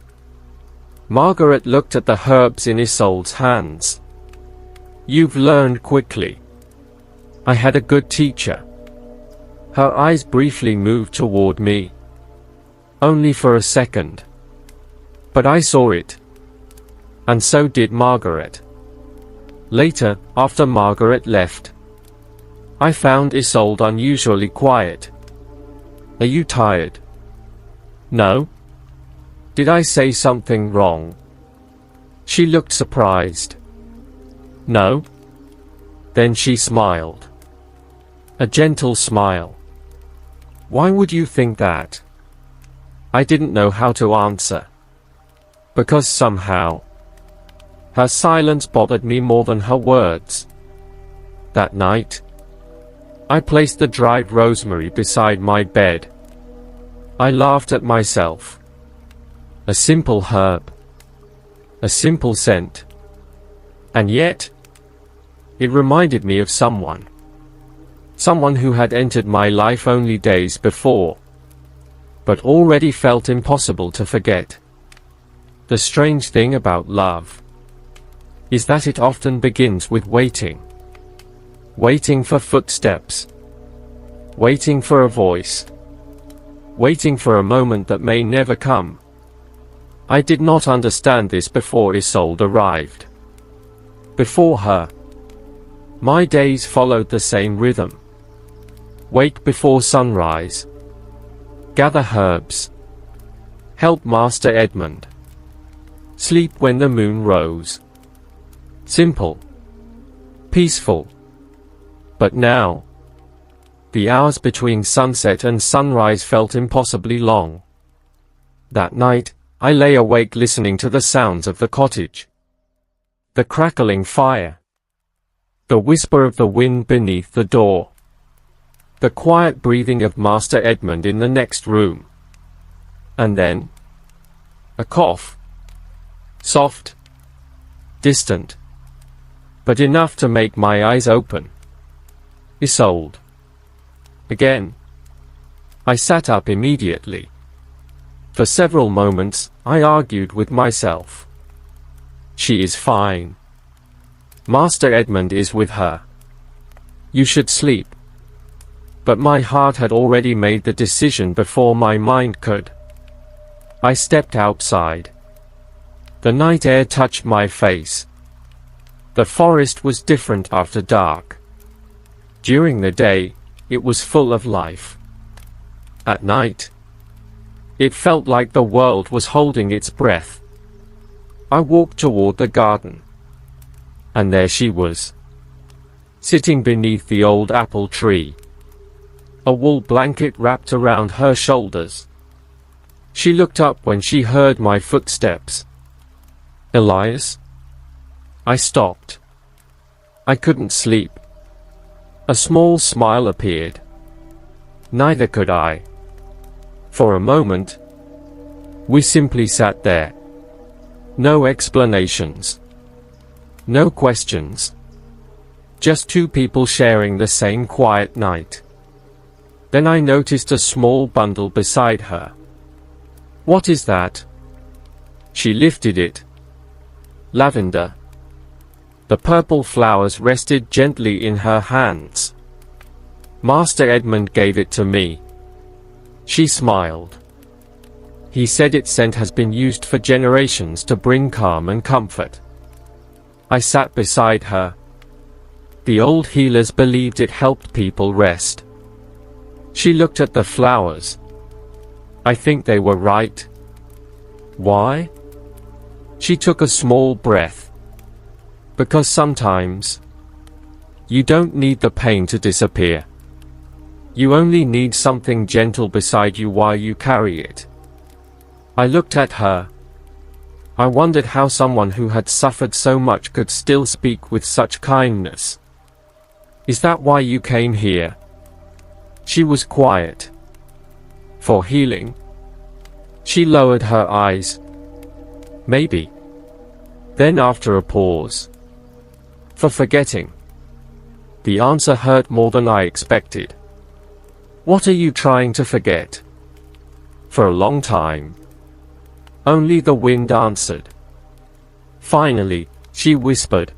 Margaret looked at the herbs in Isolde's hands. You've learned quickly. I had a good teacher. Her eyes briefly moved toward me. Only for a second. But I saw it. And so did Margaret. Later, after Margaret left, I found Isolde unusually quiet. Are you tired? No? Did I say something wrong? She looked surprised. No? Then she smiled. A gentle smile. Why would you think that? I didn't know how to answer. Because somehow, Her silence bothered me more than her words. That night, I placed the dried rosemary beside my bed. I laughed at myself. A simple herb. A simple scent. And yet, it reminded me of someone. Someone who had entered my life only days before, but already felt impossible to forget. The strange thing about love is that it often begins with waiting. Waiting for footsteps. Waiting for a voice. Waiting for a moment that may never come. I did not understand this before Isolde arrived. Before her, my days followed the same rhythm. Wake before sunrise. Gather herbs. Help Master Edmund. Sleep when the moon rose. Simple. Peaceful. But now, the hours between sunset and sunrise felt impossibly long. That night, I lay awake listening to the sounds of the cottage. The crackling fire. The whisper of the wind beneath the door. The quiet breathing of Master Edmund in the next room. And then, a cough. Soft. Distant. But enough to make my eyes open. Isolde. Again. I sat up immediately. For several moments, I argued with myself. She is fine. Master Edmund is with her. You should sleep. But my heart had already made the decision before my mind could. I stepped outside. The night air touched my face. The forest was different after dark. During the day, it was full of life. At night, it felt like the world was holding its breath. I walked toward the garden. And there she was, sitting beneath the old apple tree. A wool blanket wrapped around her shoulders. She looked up when she heard my footsteps. Elias? I stopped. I couldn't sleep. A small smile appeared. Neither could I. For a moment, we simply sat there. No explanations. No questions. Just two people sharing the same quiet night. Then I noticed a small bundle beside her. What is that? She lifted it. Lavender. The purple flowers rested gently in her hands. Master Edmund gave it to me. She smiled. He said its scent has been used for generations to bring calm and comfort. I sat beside her. The old healers believed it helped people rest. She looked at the flowers. I think they were right. Why? She took a small breath. Because sometimes, you don't need the pain to disappear. You only need something gentle beside you while you carry it. I looked at her. I wondered how someone who had suffered so much could still speak with such kindness. Is that why you came here? She was quiet. For healing? She lowered her eyes. Maybe. Then after a pause. For forgetting. The answer hurt more than I expected. What are you trying to forget? For a long time. Only the wind answered. Finally, she whispered.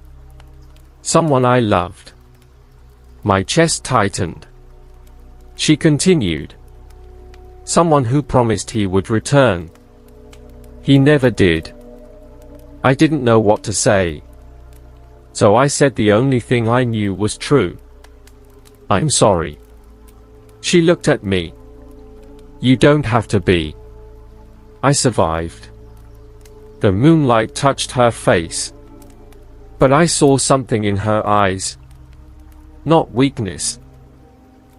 Someone I loved. My chest tightened. She continued. Someone who promised he would return. He never did. I didn't know what to say. So I said the only thing I knew was true. I'm sorry. She looked at me. You don't have to be. I survived. The moonlight touched her face. But I saw something in her eyes. Not weakness.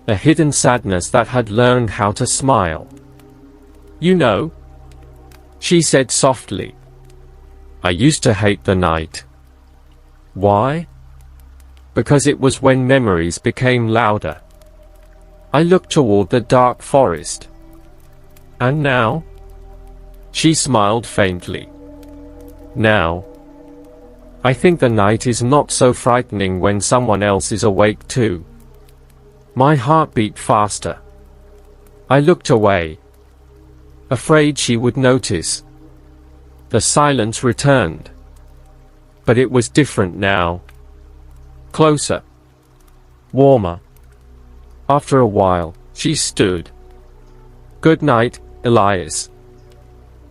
A hidden sadness that had learned how to smile. You know, she said softly. I used to hate the night. Why? Because it was when memories became louder. I looked toward the dark forest. And now? She smiled faintly. Now, I think the night is not so frightening when someone else is awake too. My heart beat faster. I looked away, afraid she would notice. The silence returned. But it was different now. Closer. Warmer. After a while, she stood. Good night, Elias.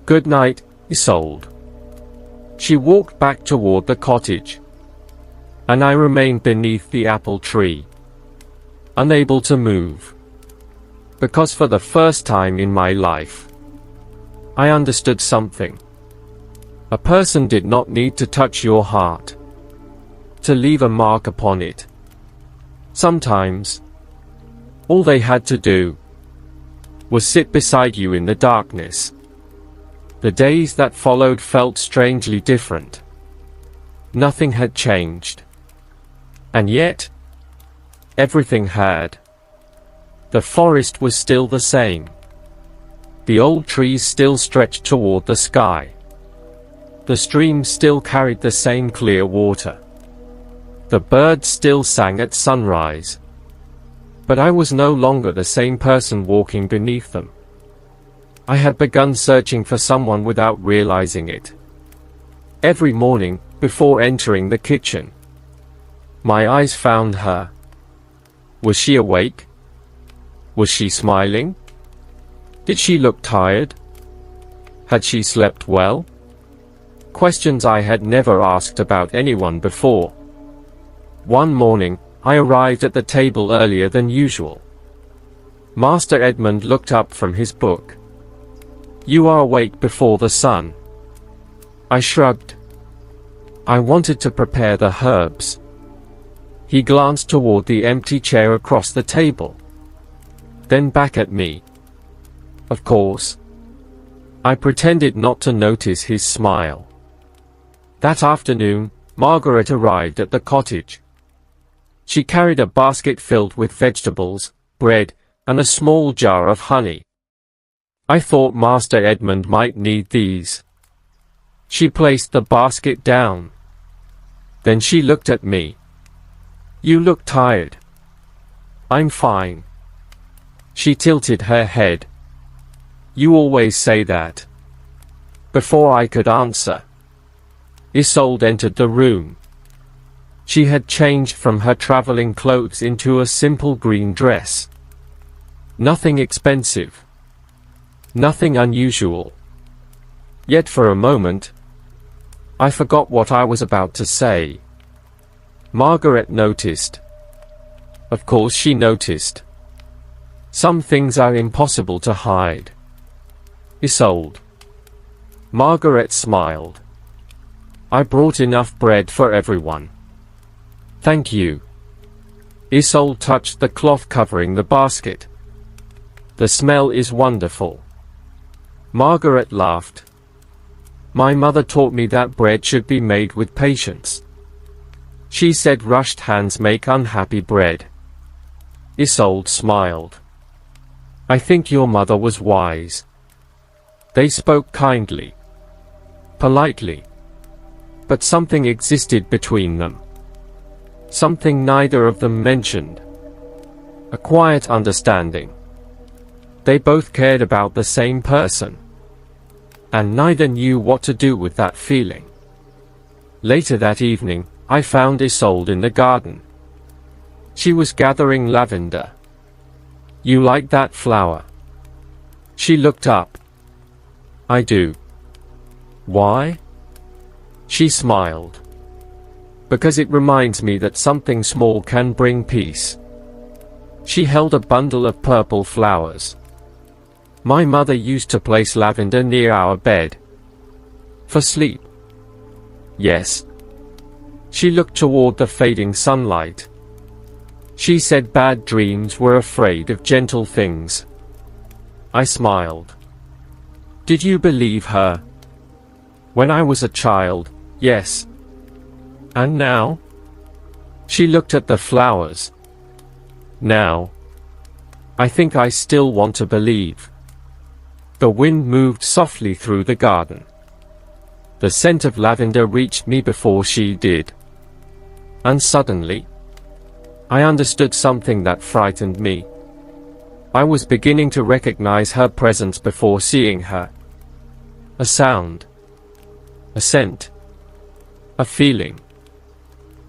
Good night, Isolde. She walked back toward the cottage. And I remained beneath the apple tree, unable to move. Because for the first time in my life, I understood something. A person did not need to touch your heart to leave a mark upon it. Sometimes, all they had to do was sit beside you in the darkness. The days that followed felt strangely different. Nothing had changed. And yet, everything had. The forest was still the same. The old trees still stretched toward the sky. The stream still carried the same clear water. The birds still sang at sunrise. But I was no longer the same person walking beneath them. I had begun searching for someone without realizing it. Every morning, before entering the kitchen, my eyes found her. Was she awake? Was she smiling? Did she look tired? Had she slept well? Questions I had never asked about anyone before. One morning, I arrived at the table earlier than usual. Master Edmund looked up from his book. You are awake before the sun. I shrugged. I wanted to prepare the herbs. He glanced toward the empty chair across the table, then back at me. Of course, I pretended not to notice his smile. That afternoon, Margaret arrived at the cottage. She carried a basket filled with vegetables, bread, and a small jar of honey. I thought Master Edmund might need these. She placed the basket down. Then she looked at me. You look tired. I'm fine. She tilted her head. You always say that. Before I could answer, Isolde entered the room. She had changed from her traveling clothes into a simple green dress. Nothing expensive. Nothing unusual. Yet for a moment, I forgot what I was about to say. Margaret noticed. Of course she noticed. Some things are impossible to hide. Isolde. Margaret smiled. I brought enough bread for everyone. Thank you. Isolde touched the cloth covering the basket. The smell is wonderful. Margaret laughed. My mother taught me that bread should be made with patience. She said rushed hands make unhappy bread. Isolde smiled. I think your mother was wise. They spoke kindly, politely. But something existed between them. Something neither of them mentioned. A quiet understanding. They both cared about the same person. And neither knew what to do with that feeling. Later that evening, I found Isolde in the garden. She was gathering lavender. You like that flower? She looked up. I do. Why? She smiled. Because it reminds me that something small can bring peace. She held a bundle of purple flowers. My mother used to place lavender near our bed. For sleep. Yes. She looked toward the fading sunlight. She said bad dreams were afraid of gentle things. I smiled. Did you believe her? When I was a child, yes. And now? She looked at the flowers. Now. I think I still want to believe. The wind moved softly through the garden. The scent of lavender reached me before she did. And suddenly, I understood something that frightened me. I was beginning to recognize her presence before seeing her. A sound. A scent. A feeling.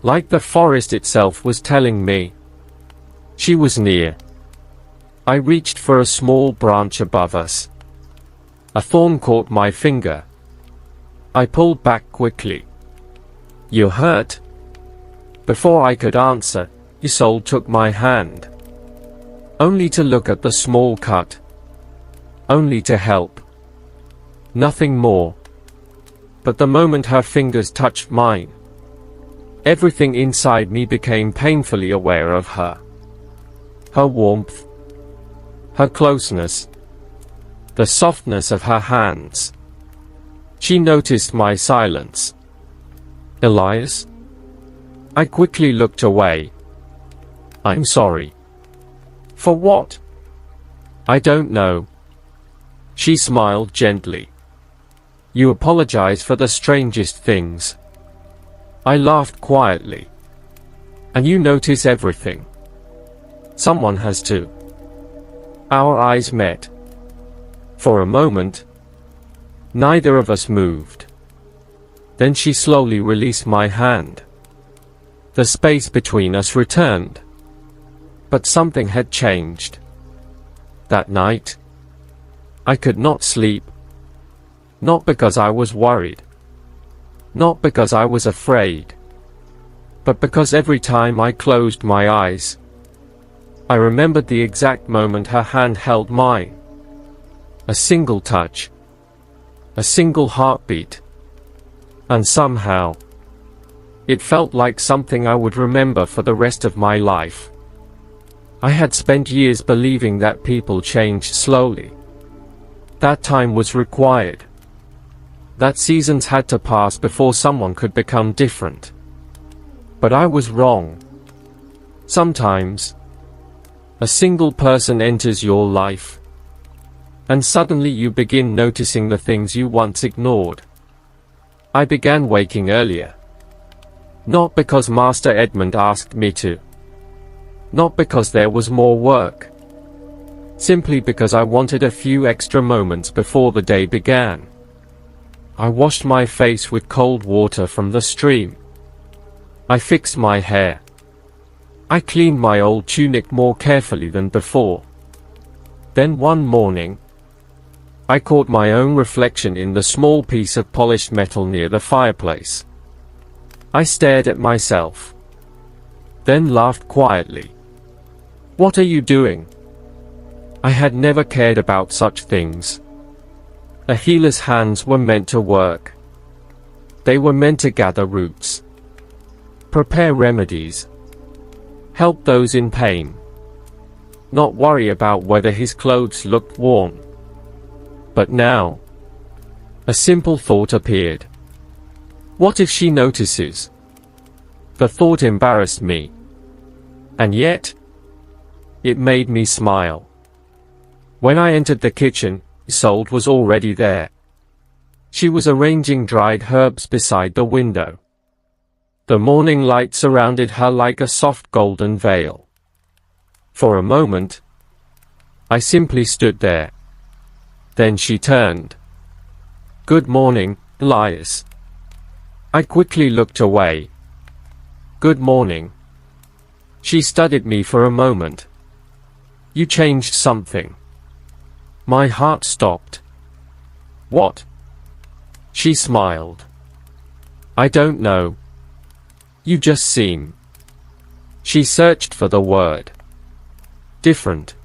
Like the forest itself was telling me. She was near. I reached for a small branch above us. A thorn caught my finger. I pulled back quickly. "You hurt?" Before I could answer, Isolde took my hand. Only to look at the small cut. Only to help. Nothing more. But the moment her fingers touched mine, everything inside me became painfully aware of her. Her warmth. Her closeness. The softness of her hands. She noticed my silence. "Elias?" I quickly looked away. "I'm sorry." "For what?" "I don't know." She smiled gently. "You apologize for the strangest things." I laughed quietly. "And you notice everything. Someone has to." Our eyes met. For a moment, neither of us moved. Then she slowly released my hand. The space between us returned. But something had changed. That night, I could not sleep. Not because I was worried. Not because I was afraid. But because every time I closed my eyes, I remembered the exact moment her hand held mine. A single touch. A single heartbeat. And somehow, it felt like something I would remember for the rest of my life. I had spent years believing that people changed slowly. That time was required. That seasons had to pass before someone could become different. But I was wrong. Sometimes, a single person enters your life, and suddenly you begin noticing the things you once ignored. I began waking earlier. Not because Master Edmund asked me to. Not because there was more work. Simply because I wanted a few extra moments before the day began. I washed my face with cold water from the stream. I fixed my hair. I cleaned my old tunic more carefully than before. Then one morning, I caught my own reflection in the small piece of polished metal near the fireplace. I stared at myself. Then laughed quietly. "What are you doing?" I had never cared about such things. A healer's hands were meant to work. They were meant to gather roots. Prepare remedies. Help those in pain. Not worry about whether his clothes looked worn. But now, a simple thought appeared. What if she notices? The thought embarrassed me. And yet, it made me smile. When I entered the kitchen, Isolde was already there. She was arranging dried herbs beside the window. The morning light surrounded her like a soft golden veil. For a moment, I simply stood there. Then she turned. "Good morning, Elias." I quickly looked away. "Good morning." She studied me for a moment. "You changed something." My heart stopped. "What?" She smiled. "I don't know. You just seem." She searched for the word. "Different."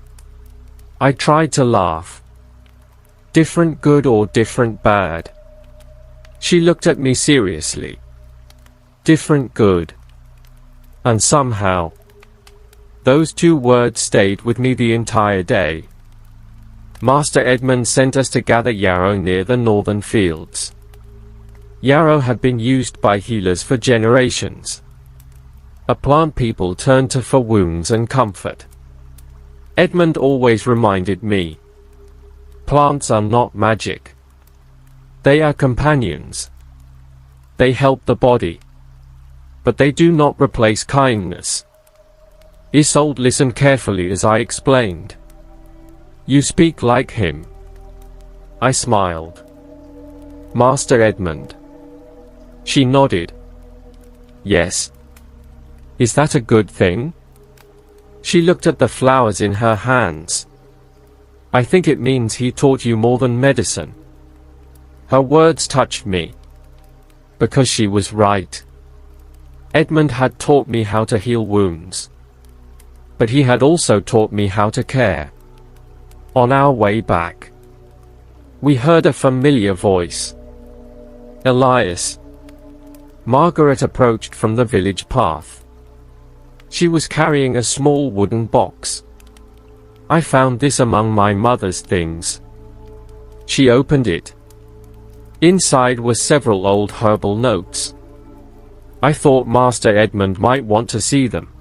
I tried to laugh. "Different good or different bad?" She looked at me seriously. "Different good." And somehow, those two words stayed with me the entire day. Master Edmund sent us to gather yarrow near the northern fields. Yarrow had been used by healers for generations. A plant people turned to for wounds and comfort. Edmund always reminded me, plants are not magic. They are companions. They help the body. But they do not replace kindness. Isolde listened carefully as I explained. You speak like him. I smiled. Master Edmund. She nodded. Yes. Is that a good thing? She looked at the flowers in her hands. I think it means he taught you more than medicine. Her words touched me. Because she was right. Edmund had taught me how to heal wounds. But he had also taught me how to care. On our way back, we heard a familiar voice. Elias. Margaret approached from the village path. She was carrying a small wooden box. I found this among my mother's things. She opened it. Inside were several old herbal notes. I thought Master Edmund might want to see them.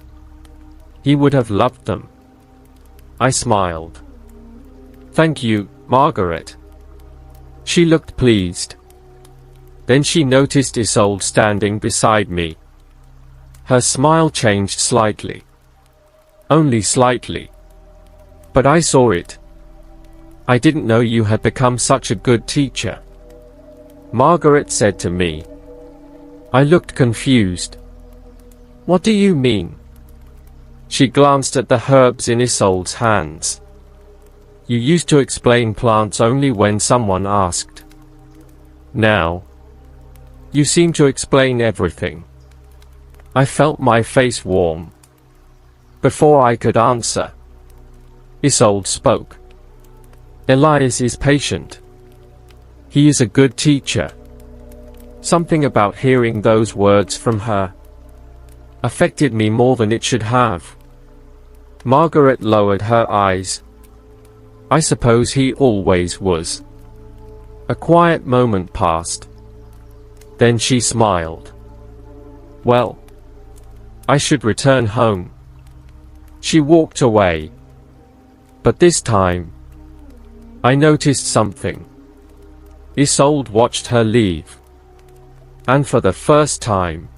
He would have loved them. I smiled. Thank you, Margaret. She looked pleased. Then she noticed Isolde standing beside me. Her smile changed slightly. Only slightly. But I saw it. I didn't know you had become such a good teacher, Margaret said to me. I looked confused. What do you mean? She glanced at the herbs in Isolde's hands. You used to explain plants only when someone asked. Now, you seem to explain everything. I felt my face warm. Before I could answer, Isolde spoke. Elias is patient. He is a good teacher. Something about hearing those words from her affected me more than it should have. Margaret lowered her eyes. I suppose he always was. A quiet moment passed. Then she smiled. Well, I should return home. She walked away. But this time, I noticed something. Isolde watched her leave. And for the first time,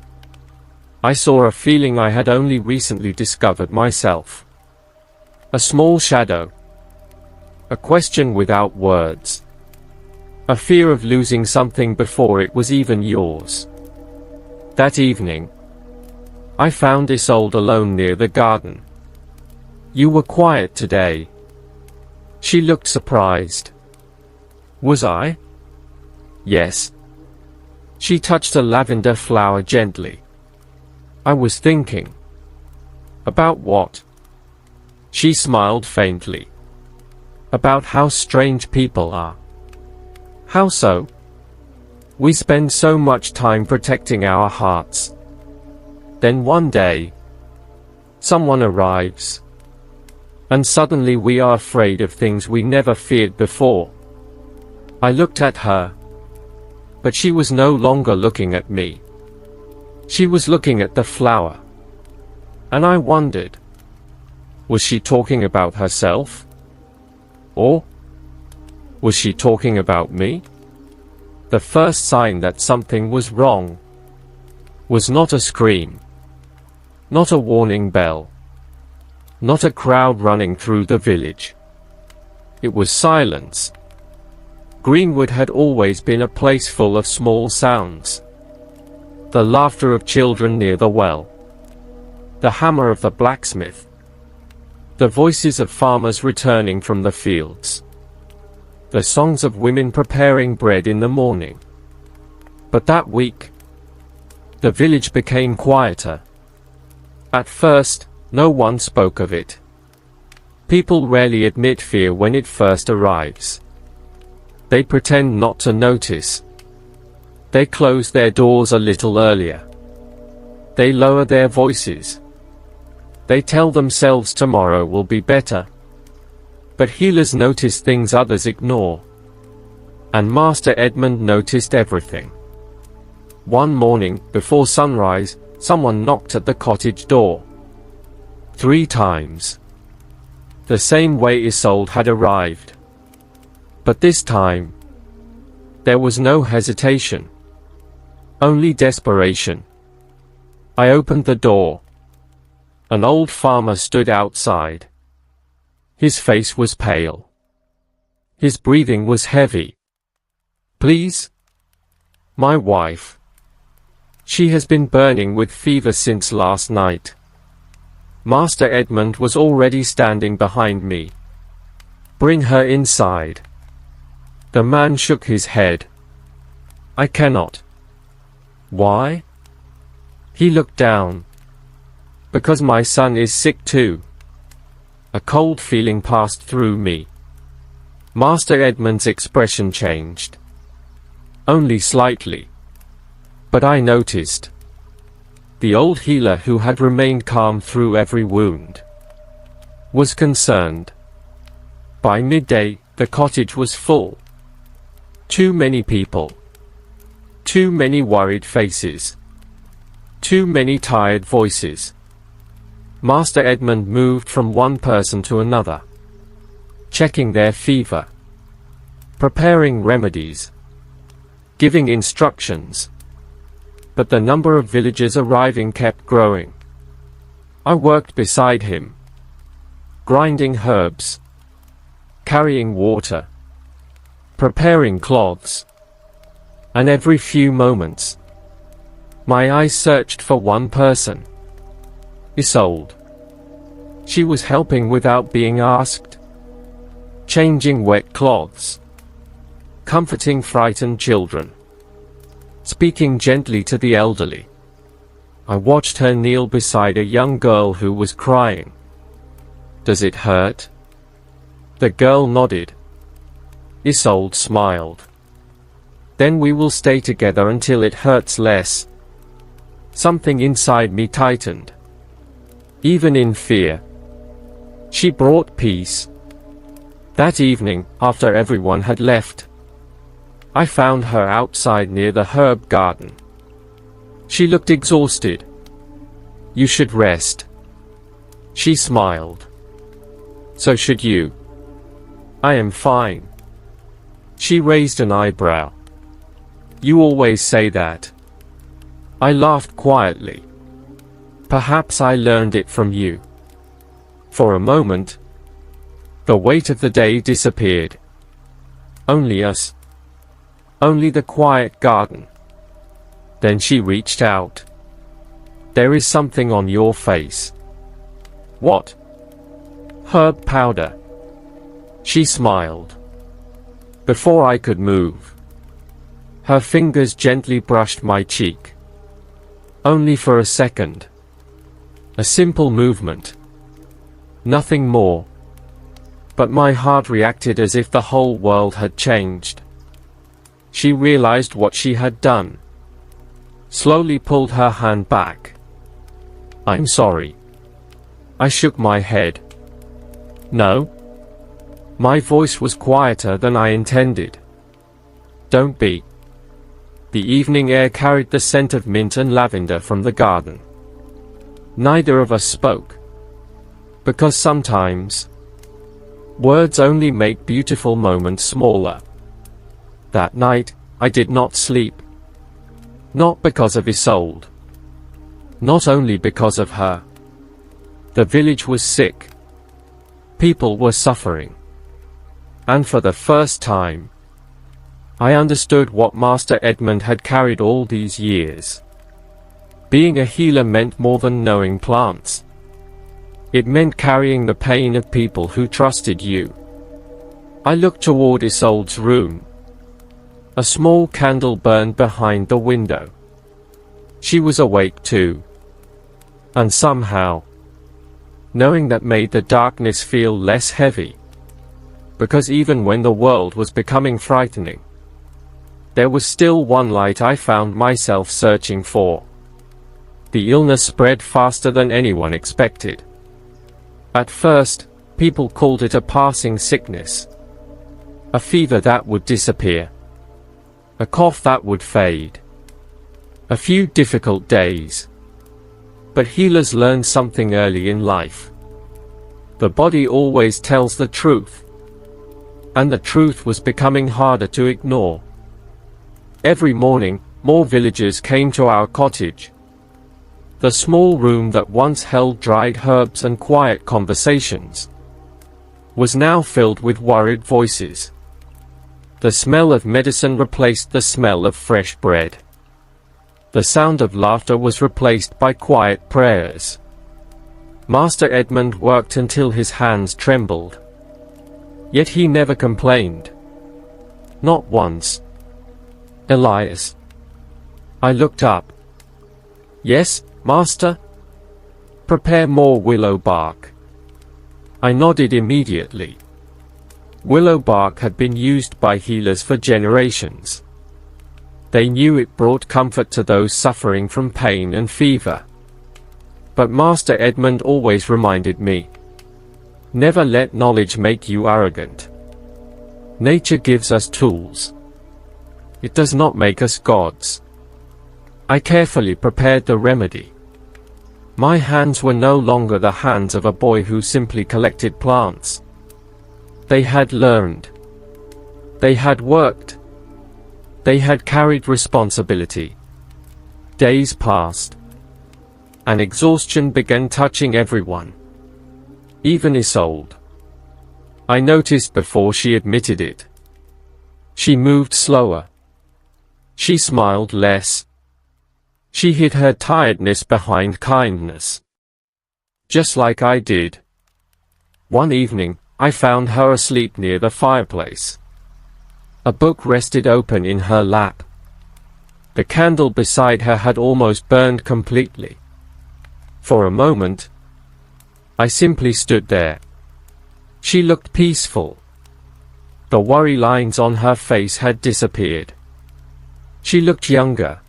I saw a feeling I had only recently discovered myself. A small shadow. A question without words. A fear of losing something before it was even yours. That evening, I found Isolde alone near the garden. You were quiet today. She looked surprised. Was I? Yes. She touched a lavender flower gently. I was thinking. About what? She smiled faintly. About how strange people are. How so? We spend so much time protecting our hearts. Then one day, someone arrives. And suddenly we are afraid of things we never feared before. I looked at her. But she was no longer looking at me. She was looking at the flower. And I wondered. Was she talking about herself? Or was she talking about me? The first sign that something was wrong was not a scream. Not a warning bell. Not a crowd running through the village. It was silence. Greenwood had always been a place full of small sounds. The laughter of children near the well. The hammer of the blacksmith. The voices of farmers returning from the fields. The songs of women preparing bread in the morning. But that week, the village became quieter. At first, no one spoke of it. People rarely admit fear when it first arrives. They pretend not to notice. They close their doors a little earlier. They lower their voices. They tell themselves tomorrow will be better. But healers notice things others ignore. And Master Edmund noticed everything. One morning, before sunrise, someone knocked at the cottage door. 3 times. The same way Isolde had arrived. But this time, there was no hesitation. Only desperation. I opened the door. An old farmer stood outside. His face was pale. His breathing was heavy. "Please? My wife. She has been burning with fever since last night." Master Edmund was already standing behind me. "Bring her inside." The man shook his head. "I cannot." "Why?" He looked down. "Because my son is sick too." A cold feeling passed through me. Master Edmund's expression changed. Only slightly. But I noticed. The old healer who had remained calm through every wound was concerned. By midday, the cottage was full. Too many people. Too many worried faces. Too many tired voices. Master Edmund moved from one person to another, checking their fever, preparing remedies, giving instructions. But the number of villagers arriving kept growing. I worked beside him, grinding herbs, carrying water, preparing cloths, and every few moments, my eyes searched for one person. Isolde. She was helping without being asked, changing wet cloths, comforting frightened children, speaking gently to the elderly. I watched her kneel beside a young girl who was crying. "Does it hurt?" The girl nodded. Isolde smiled. "Then we will stay together until it hurts less." Something inside me tightened. Even in fear, she brought peace. That evening, after everyone had left, I found her outside near the herb garden. She looked exhausted. "You should rest." She smiled. "So should you." "I am fine." She raised an eyebrow. "You always say that." I laughed quietly. "Perhaps I learned it from you." For a moment, the weight of the day disappeared. Only us. Only the quiet garden. Then she reached out. "There is something on your face." "What?" "Herb powder." She smiled. Before I could move, her fingers gently brushed my cheek. Only for a second. A simple movement. Nothing more. But my heart reacted as if the whole world had changed. She realized what she had done. Slowly pulled her hand back. "I'm sorry." I shook my head. "No?" My voice was quieter than I intended. "Don't be." The evening air carried the scent of mint and lavender from the garden. Neither of us spoke. Because sometimes, words only make beautiful moments smaller. That night, I did not sleep. Not because of Isolde. Not only because of her. The village was sick. People were suffering. And for the first time, I understood what Master Edmund had carried all these years. Being a healer meant more than knowing plants. It meant carrying the pain of people who trusted you. I looked toward Isolde's room. A small candle burned behind the window. She was awake too. And somehow, knowing that made the darkness feel less heavy. Because even when the world was becoming frightening, there was still one light I found myself searching for. The illness spread faster than anyone expected. At first, people called it a passing sickness. A fever that would disappear. A cough that would fade. A few difficult days. But healers learn something early in life. The body always tells the truth. And the truth was becoming harder to ignore. Every morning, more villagers came to our cottage. The small room that once held dried herbs and quiet conversations was now filled with worried voices. The smell of medicine replaced the smell of fresh bread. The sound of laughter was replaced by quiet prayers. Master Edmund worked until his hands trembled. Yet he never complained. Not once. Elias. I looked up. Yes, Master? Prepare more willow bark. I nodded immediately. Willow bark had been used by healers for generations. They knew it brought comfort to those suffering from pain and fever. But Master Edmund always reminded me, never let knowledge make you arrogant. Nature gives us tools. It does not make us gods. I carefully prepared the remedy. My hands were no longer the hands of a boy who simply collected plants. They had learned. They had worked. They had carried responsibility. Days passed. And exhaustion began touching everyone. Even Isolde. I noticed before she admitted it. She moved slower. She smiled less. She hid her tiredness behind kindness. Just like I did. One evening, I found her asleep near the fireplace. A book rested open in her lap. The candle beside her had almost burned completely. For a moment, I simply stood there. She looked peaceful. The worry lines on her face had disappeared. She looked younger.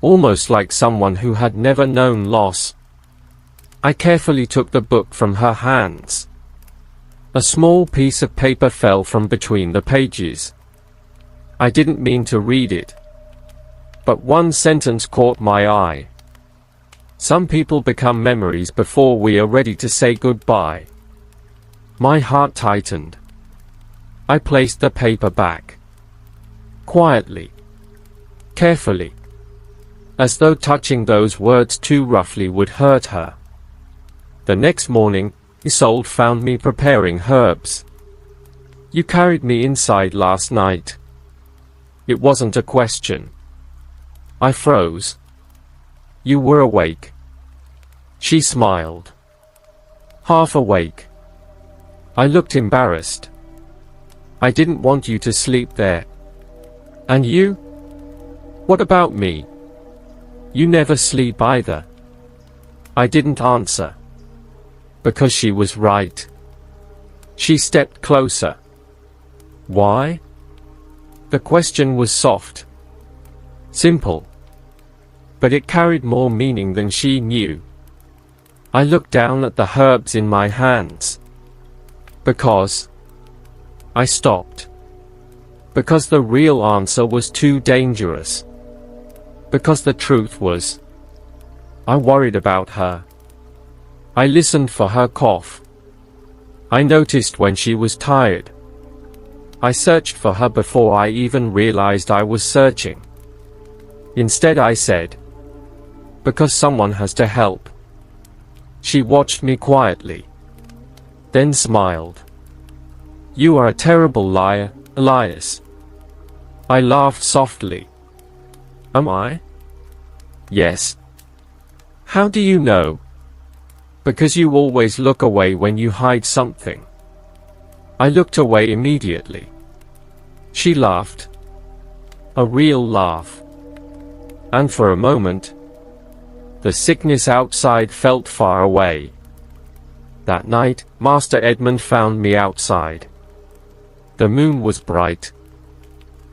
Almost like someone who had never known loss. I carefully took the book from her hands. A small piece of paper fell from between the pages. I didn't mean to read it. But one sentence caught my eye. Some people become memories before we are ready to say goodbye. My heart tightened. I placed the paper back. Quietly. Carefully. As though touching those words too roughly would hurt her. The next morning, Isolde found me preparing herbs. You carried me inside last night. It wasn't a question. I froze. You were awake. She smiled. Half awake. I looked embarrassed. I didn't want you to sleep there. And you? What about me? You never sleep either. I didn't answer. Because she was right. She stepped closer. Why? The question was soft. Simple. But it carried more meaning than she knew. I looked down at the herbs in my hands. Because. I stopped. Because the real answer was too dangerous. Because the truth was. I worried about her. I listened for her cough. I noticed when she was tired. I searched for her before I even realized I was searching. Instead I said, because someone has to help. She watched me quietly. Then smiled. You are a terrible liar, Elias. I laughed softly. Am I? Yes. How do you know? Because you always look away when you hide something. I looked away immediately. She laughed. A real laugh. And for a moment, the sickness outside felt far away. That night, Master Edmund found me outside. The moon was bright.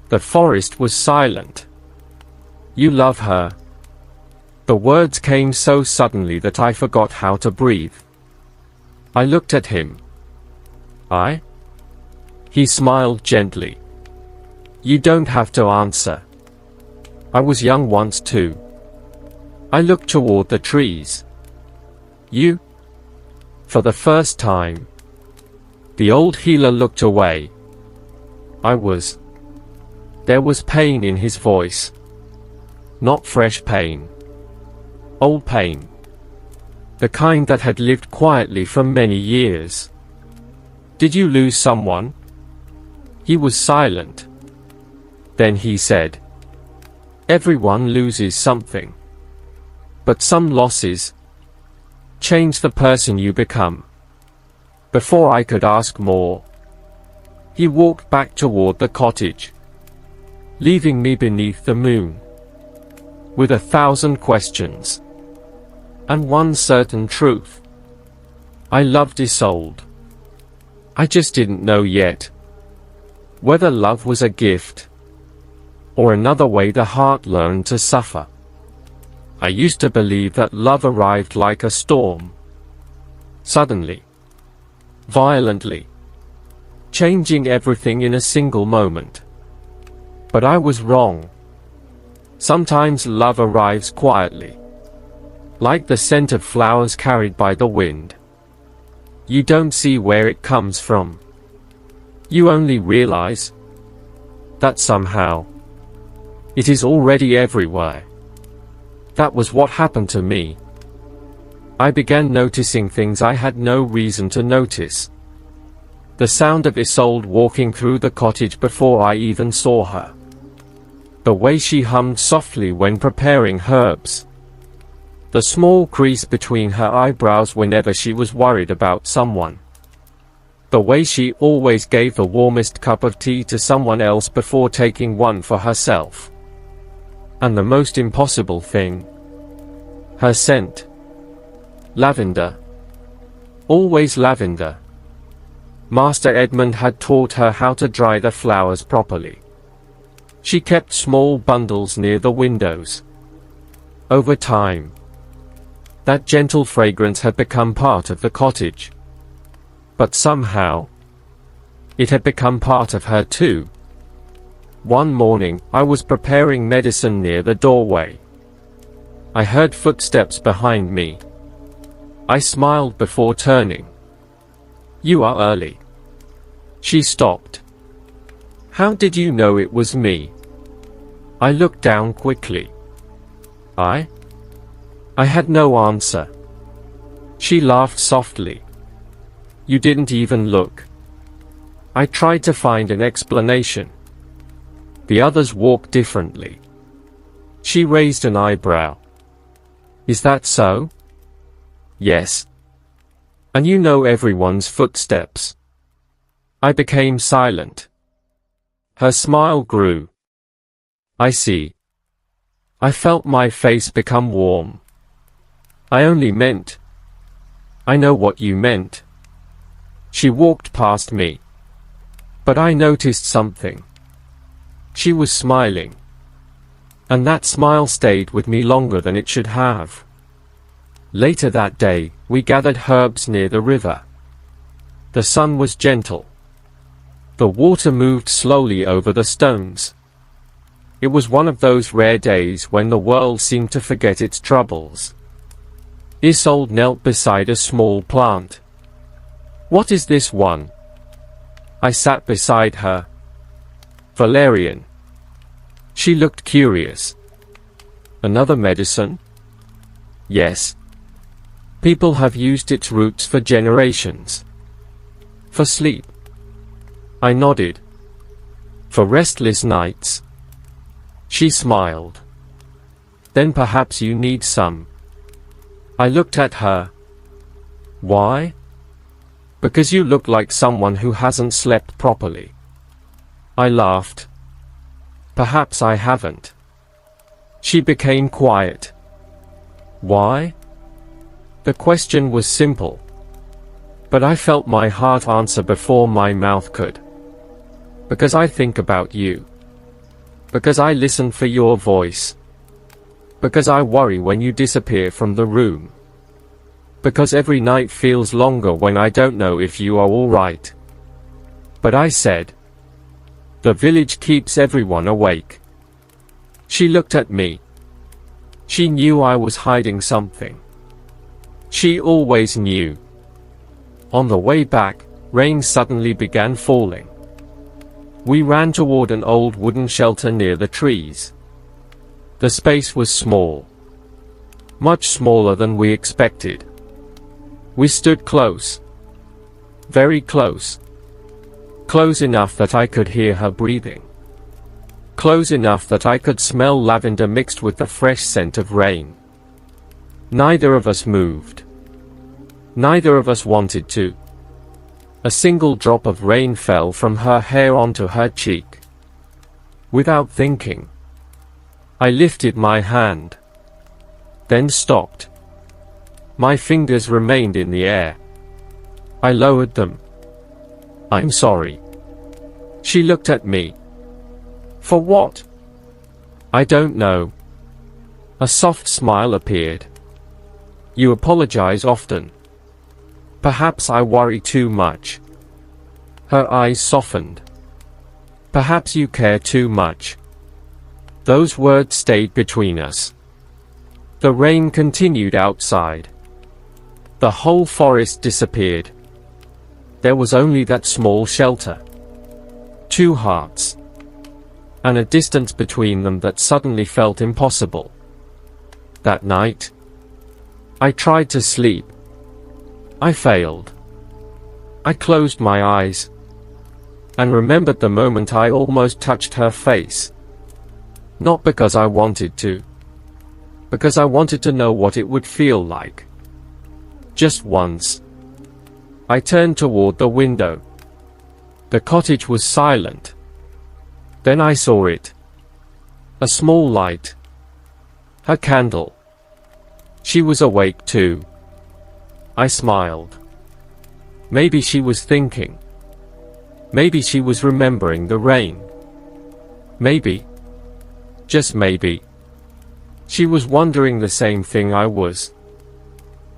The forest was silent. You love her. The words came so suddenly that I forgot how to breathe. I looked at him. I? He smiled gently. You don't have to answer. I was young once too. I looked toward the trees. You? For the first time. The old healer looked away. There was pain in his voice. Not fresh pain. Old pain. The kind that had lived quietly for many years. Did you lose someone? He was silent. Then he said, everyone loses something. But some losses change the person you become. Before I could ask more, he walked back toward the cottage, leaving me beneath the moon, with 1,000 questions, and one certain truth. I loved Isolde. I just didn't know yet whether love was a gift, or another way the heart learned to suffer. I used to believe that love arrived like a storm, suddenly, violently, changing everything in a single moment. But I was wrong. Sometimes love arrives quietly, like the scent of flowers carried by the wind. You don't see where it comes from. You only realize that somehow it is already everywhere. That was what happened to me. I began noticing things I had no reason to notice. The sound of Isolde walking through the cottage before I even saw her. The way she hummed softly when preparing herbs. The small crease between her eyebrows whenever she was worried about someone. The way she always gave the warmest cup of tea to someone else before taking one for herself. And the most impossible thing, her scent. Lavender. Always lavender. Master Edmund had taught her how to dry the flowers properly. She kept small bundles near the windows. Over time, that gentle fragrance had become part of the cottage. But somehow, it had become part of her too. One morning, I was preparing medicine near the doorway. I heard footsteps behind me. I smiled before turning. You are early. She stopped. How did you know it was me? I looked down quickly. I had no answer. She laughed softly. You didn't even look. I tried to find an explanation. The others walked differently. She raised an eyebrow. Is that so? Yes. And you know everyone's footsteps. I became silent. Her smile grew. I see. I felt my face become warm. I only meant. I know what you meant. She walked past me. But I noticed something. She was smiling. And that smile stayed with me longer than it should have. Later that day, we gathered herbs near the river. The sun was gentle. The water moved slowly over the stones. It was one of those rare days when the world seemed to forget its troubles. Isolde knelt beside a small plant. What is this one? I sat beside her. Valerian. She looked curious. Another medicine? Yes. People have used its roots for generations. For sleep. I nodded. For restless nights. She smiled. Then perhaps you need some. I looked at her. Why? Because you look like someone who hasn't slept properly. I laughed. Perhaps I haven't. She became quiet. Why? The question was simple. But I felt my heart answer before my mouth could. Because I think about you. Because I listen for your voice. Because I worry when you disappear from the room. Because every night feels longer when I don't know if you are all right. But I said, the village keeps everyone awake. She looked at me. She knew I was hiding something. She always knew. On the way back, rain suddenly began falling. We ran toward an old wooden shelter near the trees. The space was small. Much smaller than we expected. We stood close. Very close. Close enough that I could hear her breathing. Close enough that I could smell lavender mixed with the fresh scent of rain. Neither of us moved. Neither of us wanted to. A single drop of rain fell from her hair onto her cheek. Without thinking, I lifted my hand. Then stopped. My fingers remained in the air. I lowered them. "I'm sorry." She looked at me. "For what?" "I don't know." A soft smile appeared. "You apologize often." "Perhaps I worry too much." Her eyes softened. "Perhaps you care too much." Those words stayed between us. The rain continued outside. The whole forest disappeared. There was only that small shelter. 2 hearts. And a distance between them that suddenly felt impossible. That night, I tried to sleep. I failed. I closed my eyes and remembered the moment I almost touched her face. Not because I wanted to, because I wanted to know what it would feel like. Just once. I turned toward the window. The cottage was silent. Then I saw it. A small light. Her candle. She was awake too. I smiled. Maybe she was thinking. Maybe she was remembering the rain. Maybe. Just maybe. She was wondering the same thing I was.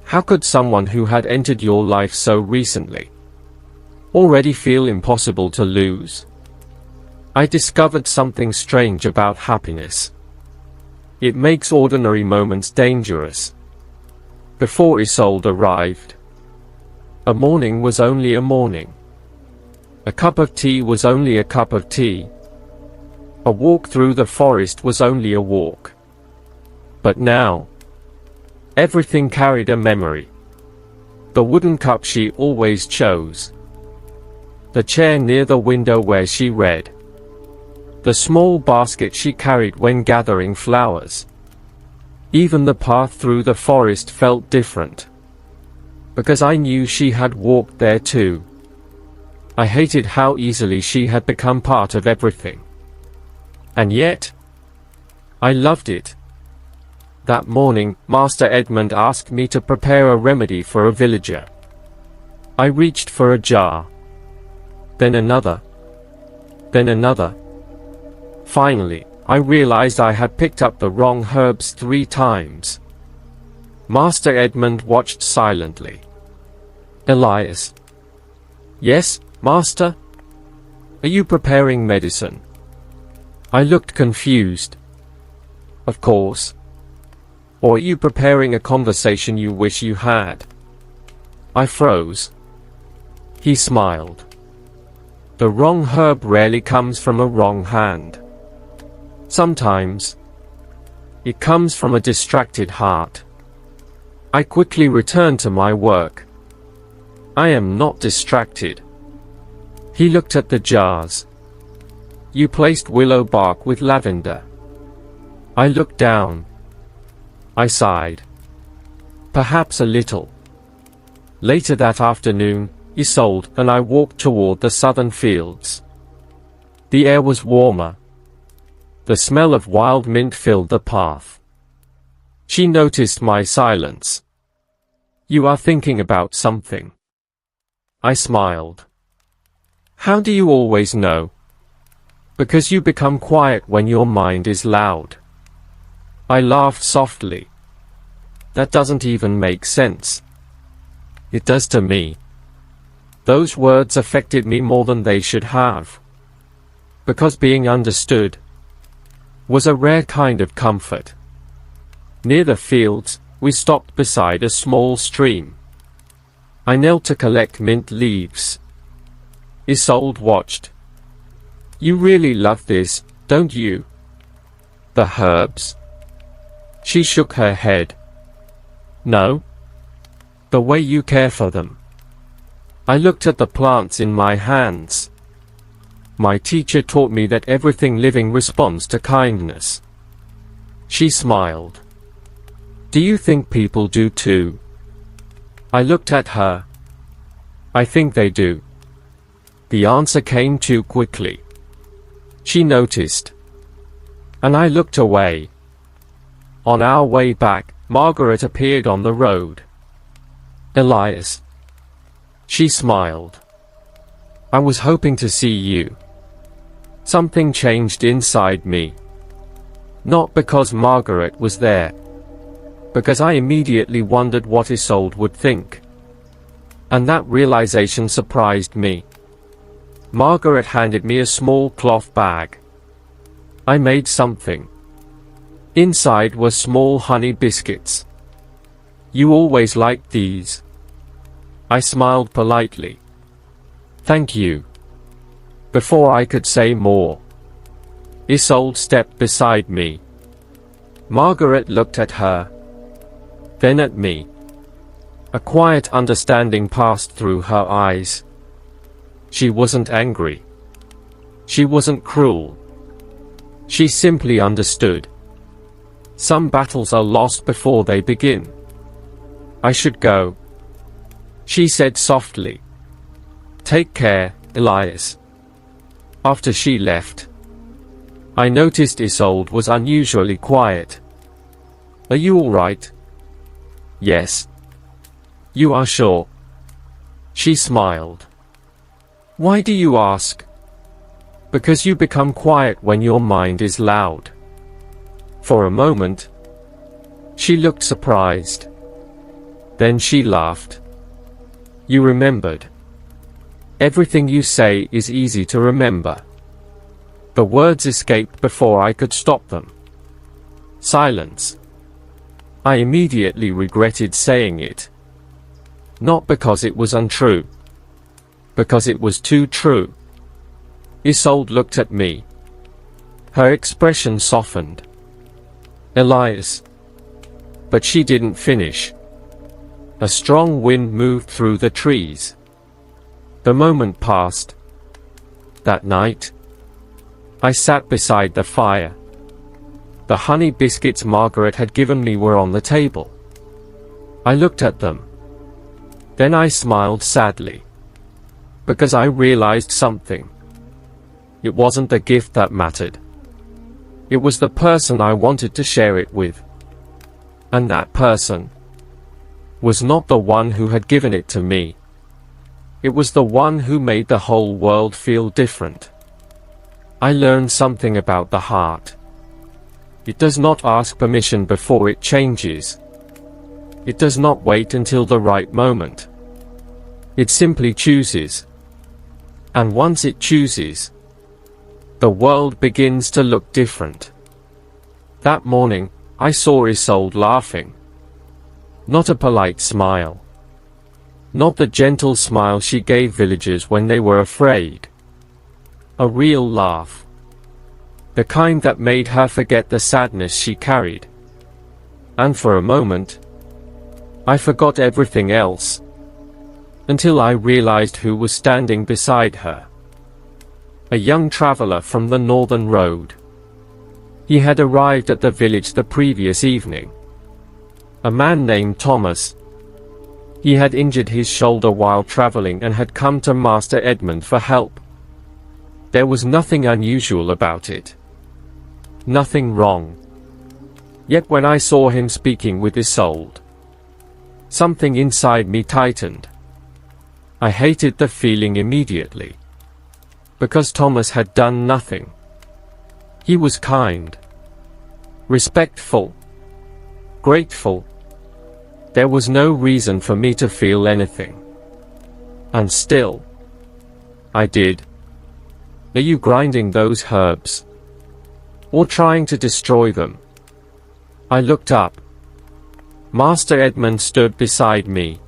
How could someone who had entered your life so recently already feel impossible to lose? I discovered something strange about happiness. It makes ordinary moments dangerous. Before Isolde arrived, a morning was only a morning. A cup of tea was only a cup of tea. A walk through the forest was only a walk. But now, everything carried a memory. The wooden cup she always chose. The chair near the window where she read. The small basket she carried when gathering flowers. Even the path through the forest felt different. Because I knew she had walked there too. I hated how easily she had become part of everything. And yet, I loved it. That morning, Master Edmund asked me to prepare a remedy for a villager. I reached for a jar. Then another. Then another. Finally, I realized I had picked up the wrong herbs 3 times. Master Edmund watched silently. "Elias." "Yes, Master? Are you preparing medicine?" I looked confused. "Of course. Or are you preparing a conversation you wish you had?" I froze. He smiled. The wrong herb rarely comes from a wrong hand. Sometimes, it comes from a distracted heart. I quickly returned to my work. I am not distracted. He looked at the jars. "You placed willow bark with lavender." I looked down. I sighed. Perhaps a little. Later that afternoon, Isolde and I walked toward the southern fields. The air was warmer. The smell of wild mint filled the path. She noticed my silence. "You are thinking about something." I smiled. "How do you always know?" "Because you become quiet when your mind is loud." I laughed softly. "That doesn't even make sense." "It does to me." Those words affected me more than they should have. Because being understood, was a rare kind of comfort. Near the fields, we stopped beside a small stream. I knelt to collect mint leaves. Isolde watched. "You really love this, don't you?" "The herbs?" She shook her head. "No. The way you care for them." I looked at the plants in my hands. "My teacher taught me that everything living responds to kindness." She smiled. "Do you think people do too?" I looked at her. "I think they do." The answer came too quickly. She noticed. And I looked away. On our way back, Margaret appeared on the road. "Elias." She smiled. "I was hoping to see you." Something changed inside me. Not because Margaret was there. Because I immediately wondered what Isolde would think. And that realization surprised me. Margaret handed me a small cloth bag. I made something. Inside were small honey biscuits. "You always liked these." I smiled politely. "Thank you." Before I could say more, Isolde stepped beside me. Margaret looked at her, then at me. A quiet understanding passed through her eyes. She wasn't angry. She wasn't cruel. She simply understood. Some battles are lost before they begin. "I should go," she said softly. "Take care, Elias." After she left, I noticed Isolde was unusually quiet. "Are you all right?" "Yes." "You are sure?" She smiled. "Why do you ask?" "Because you become quiet when your mind is loud." For a moment, she looked surprised. Then she laughed. "You remembered. Everything you say is easy to remember." The words escaped before I could stop them. Silence. I immediately regretted saying it. Not because it was untrue. Because it was too true. Isolde looked at me. Her expression softened. "Elias." But she didn't finish. A strong wind moved through the trees. The moment passed. That night, I sat beside the fire. The honey biscuits Margaret had given me were on the table. I looked at them. Then I smiled sadly. Because I realized something. It wasn't the gift that mattered. It was the person I wanted to share it with. And that person was not the one who had given it to me. It was the one who made the whole world feel different. I learned something about the heart. It does not ask permission before it changes. It does not wait until the right moment. It simply chooses. And once it chooses, the world begins to look different. That morning, I saw Isolde laughing. Not a polite smile. Not the gentle smile she gave villagers when they were afraid. A real laugh. The kind that made her forget the sadness she carried. And for a moment, I forgot everything else. Until I realized who was standing beside her. A young traveler from the northern road. He had arrived at the village the previous evening. A man named Thomas. He had injured his shoulder while traveling and had come to Master Edmund for help. There was nothing unusual about it. Nothing wrong. Yet when I saw him speaking with Isolde, something inside me tightened. I hated the feeling immediately. Because Thomas had done nothing. He was kind, respectful, grateful. There was no reason for me to feel anything. And still, I did. "Are you grinding those herbs?" or trying to destroy them. I looked up. Master Edmund stood beside me.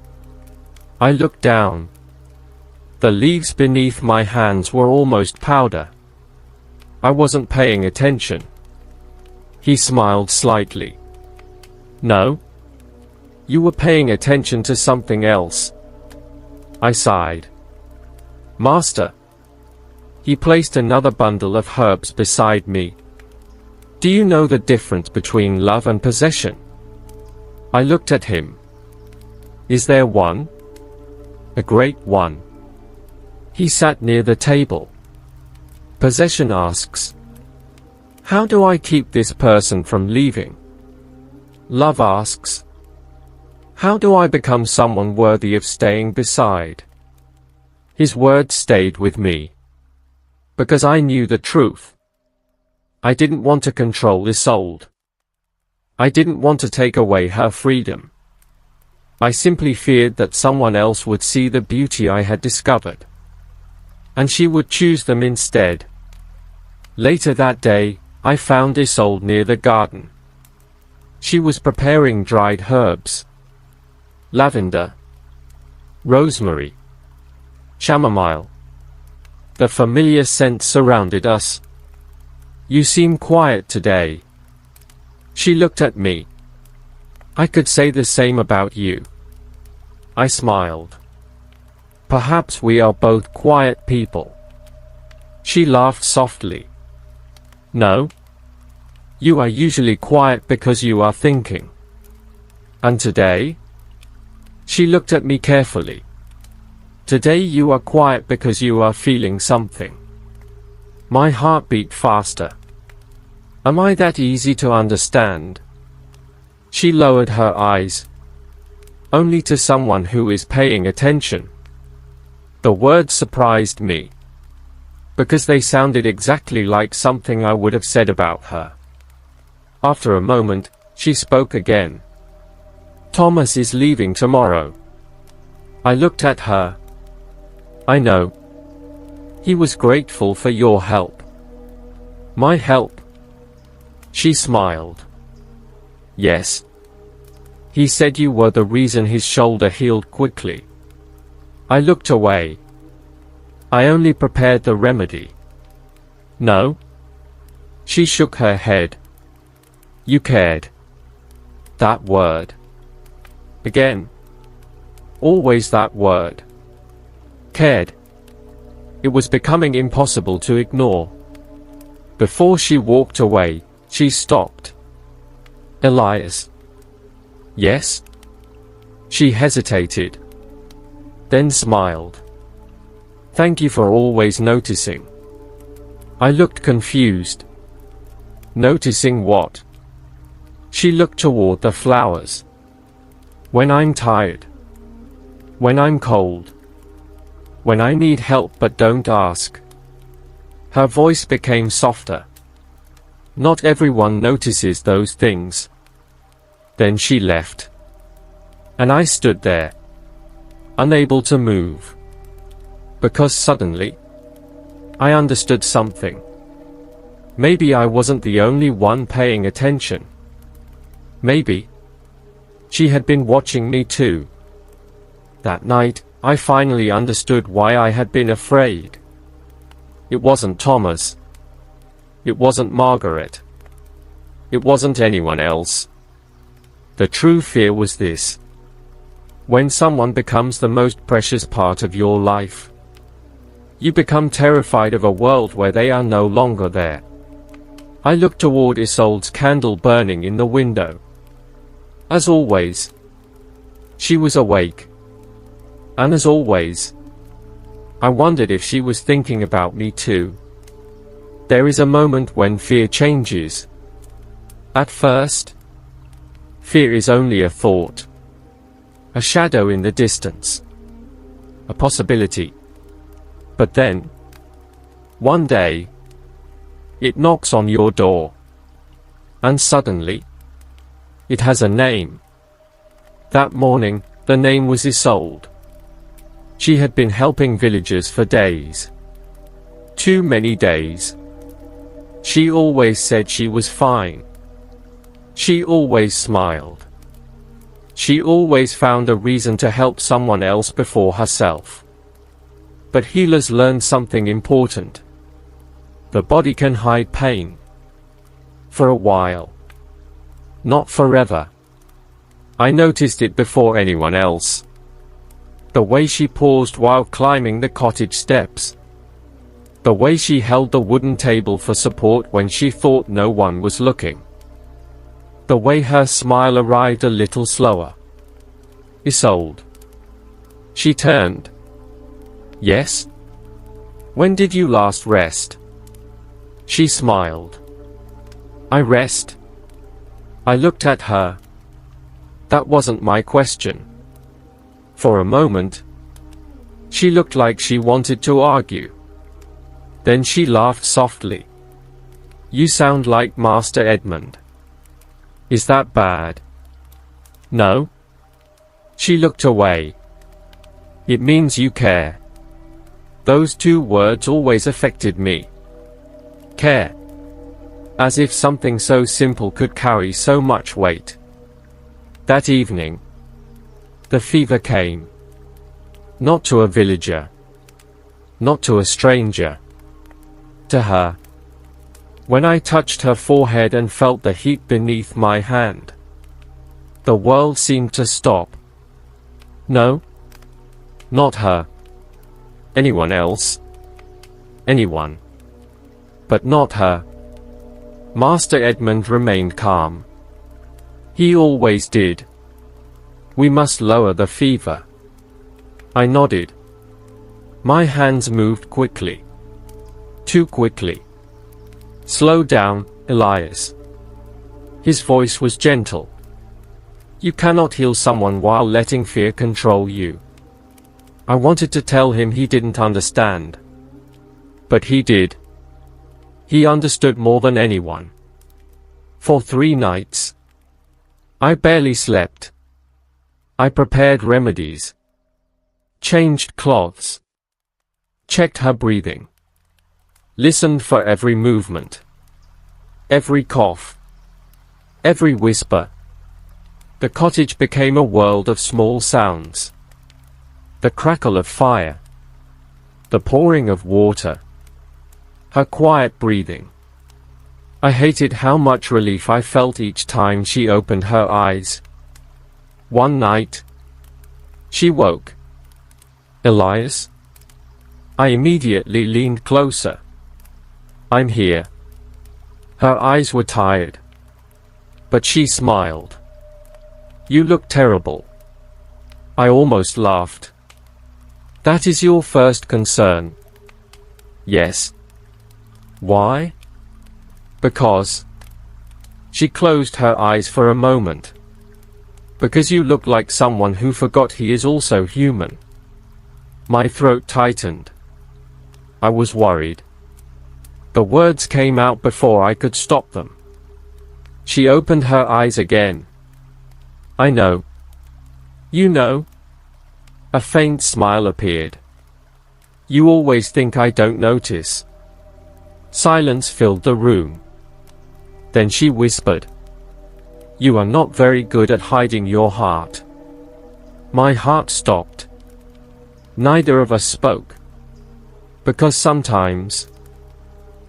I looked down. The leaves beneath my hands were almost powder. I wasn't paying attention. He smiled slightly. No? You were paying attention to something else. I sighed. Master. He placed another bundle of herbs beside me. Do you know the difference between love and possession? I looked at him. Is there one? A great one. He sat near the table. Possession asks, how do I keep this person from leaving? Love asks, how do I become someone worthy of staying beside? His words stayed with me. Because I knew the truth. I didn't want to control Isolde. I didn't want to take away her freedom. I simply feared that someone else would see the beauty I had discovered. And she would choose them instead. Later that day, I found Isolde near the garden. She was preparing dried herbs. Lavender. Rosemary. Chamomile. The familiar scent surrounded us. You seem quiet today. She looked at me. I could say the same about you. I smiled. Perhaps we are both quiet people. She laughed softly. No. You are usually quiet because you are thinking. And today? She looked at me carefully. Today you are quiet because you are feeling something. My heart beat faster. Am I that easy to understand? She lowered her eyes. Only to someone who is paying attention. The words surprised me. Because they sounded exactly like something I would have said about her. After a moment, she spoke again. Thomas is leaving tomorrow. I looked at her. I know. He was grateful for your help. My help? She smiled. Yes. He said you were the reason his shoulder healed quickly. I looked away. I only prepared the remedy. No? She shook her head. You cared. That word. Again. Always that word. Cared. It was becoming impossible to ignore. Before she walked away, she stopped. Elias. Yes? She hesitated. Then smiled. Thank you for always noticing. I looked confused. Noticing what? She looked toward the flowers. When I'm tired. When I'm cold. When I need help but don't ask. Her voice became softer. Not everyone notices those things. Then she left. And I stood there. Unable to move. Because suddenly, I understood something. Maybe I wasn't the only one paying attention. Maybe she had been watching me too. That night, I finally understood why I had been afraid. It wasn't Thomas. It wasn't Margaret. It wasn't anyone else. The true fear was this. When someone becomes the most precious part of your life, you become terrified of a world where they are no longer there. I looked toward Isolde's candle burning in the window. As always, she was awake. And as always, I wondered if she was thinking about me too. There is a moment when fear changes. At first, fear is only a thought. A shadow in the distance. A possibility. But then, one day, it knocks on your door. And suddenly, it has a name. That morning, the name was Isolde. She had been helping villagers for days. Too many days. She always said she was fine. She always smiled. She always found a reason to help someone else before herself. But healers learned something important. The body can hide pain. For a while. Not forever. I noticed it before anyone else. The way she paused while climbing the cottage steps. The way she held the wooden table for support when she thought no one was looking. The way her smile arrived a little slower. Isolde. She turned. Yes? When did you last rest? She smiled. I rest. I looked at her. That wasn't my question. For a moment, she looked like she wanted to argue. Then she laughed softly. You sound like Master Edmund. Is that bad? No. She looked away. It means you care. Those two words always affected me. Care. As if something so simple could carry so much weight. That evening, the fever came. Not to a villager. Not to a stranger. To her. When I touched her forehead and felt the heat beneath my hand, the world seemed to stop. No. Not her. Anyone else. Anyone. But not her. Master Edmund remained calm. He always did. We must lower the fever. I nodded. My hands moved quickly. Too quickly. Slow down, Elias. His voice was gentle. You cannot heal someone while letting fear control you. I wanted to tell him he didn't understand. But he did. He understood more than anyone. For 3 nights, I barely slept. I prepared remedies. Changed cloths. Checked her breathing. Listened for every movement. Every cough. Every whisper. The cottage became a world of small sounds. The crackle of fire. The pouring of water. Her quiet breathing. I hated how much relief I felt each time she opened her eyes. One night, she woke. Elias? I immediately leaned closer. I'm here. Her eyes were tired. But she smiled. You look terrible. I almost laughed. That is your first concern. Yes. Why? Because. She closed her eyes for a moment. Because you look like someone who forgot he is also human. My throat tightened. I was worried. The words came out before I could stop them. She opened her eyes again. I know. You know? A faint smile appeared. You always think I don't notice. Silence filled the room. Then she whispered. You are not very good at hiding your heart. My heart stopped. Neither of us spoke. Because sometimes,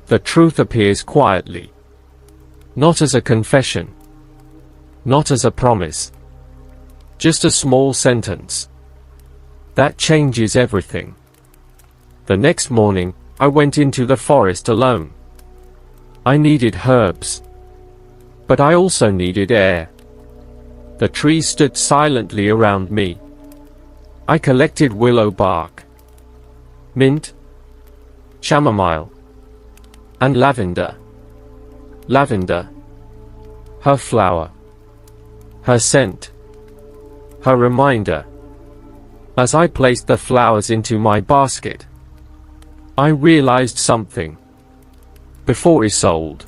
the truth appears quietly. Not as a confession. Not as a promise. Just a small sentence. That changes everything. The next morning, I went into the forest alone. I needed herbs. But I also needed air. The trees stood silently around me. I collected willow bark, mint, chamomile, and lavender. Lavender. Her flower. Her scent. Her reminder. As I placed the flowers into my basket, I realized something. Before Isolde,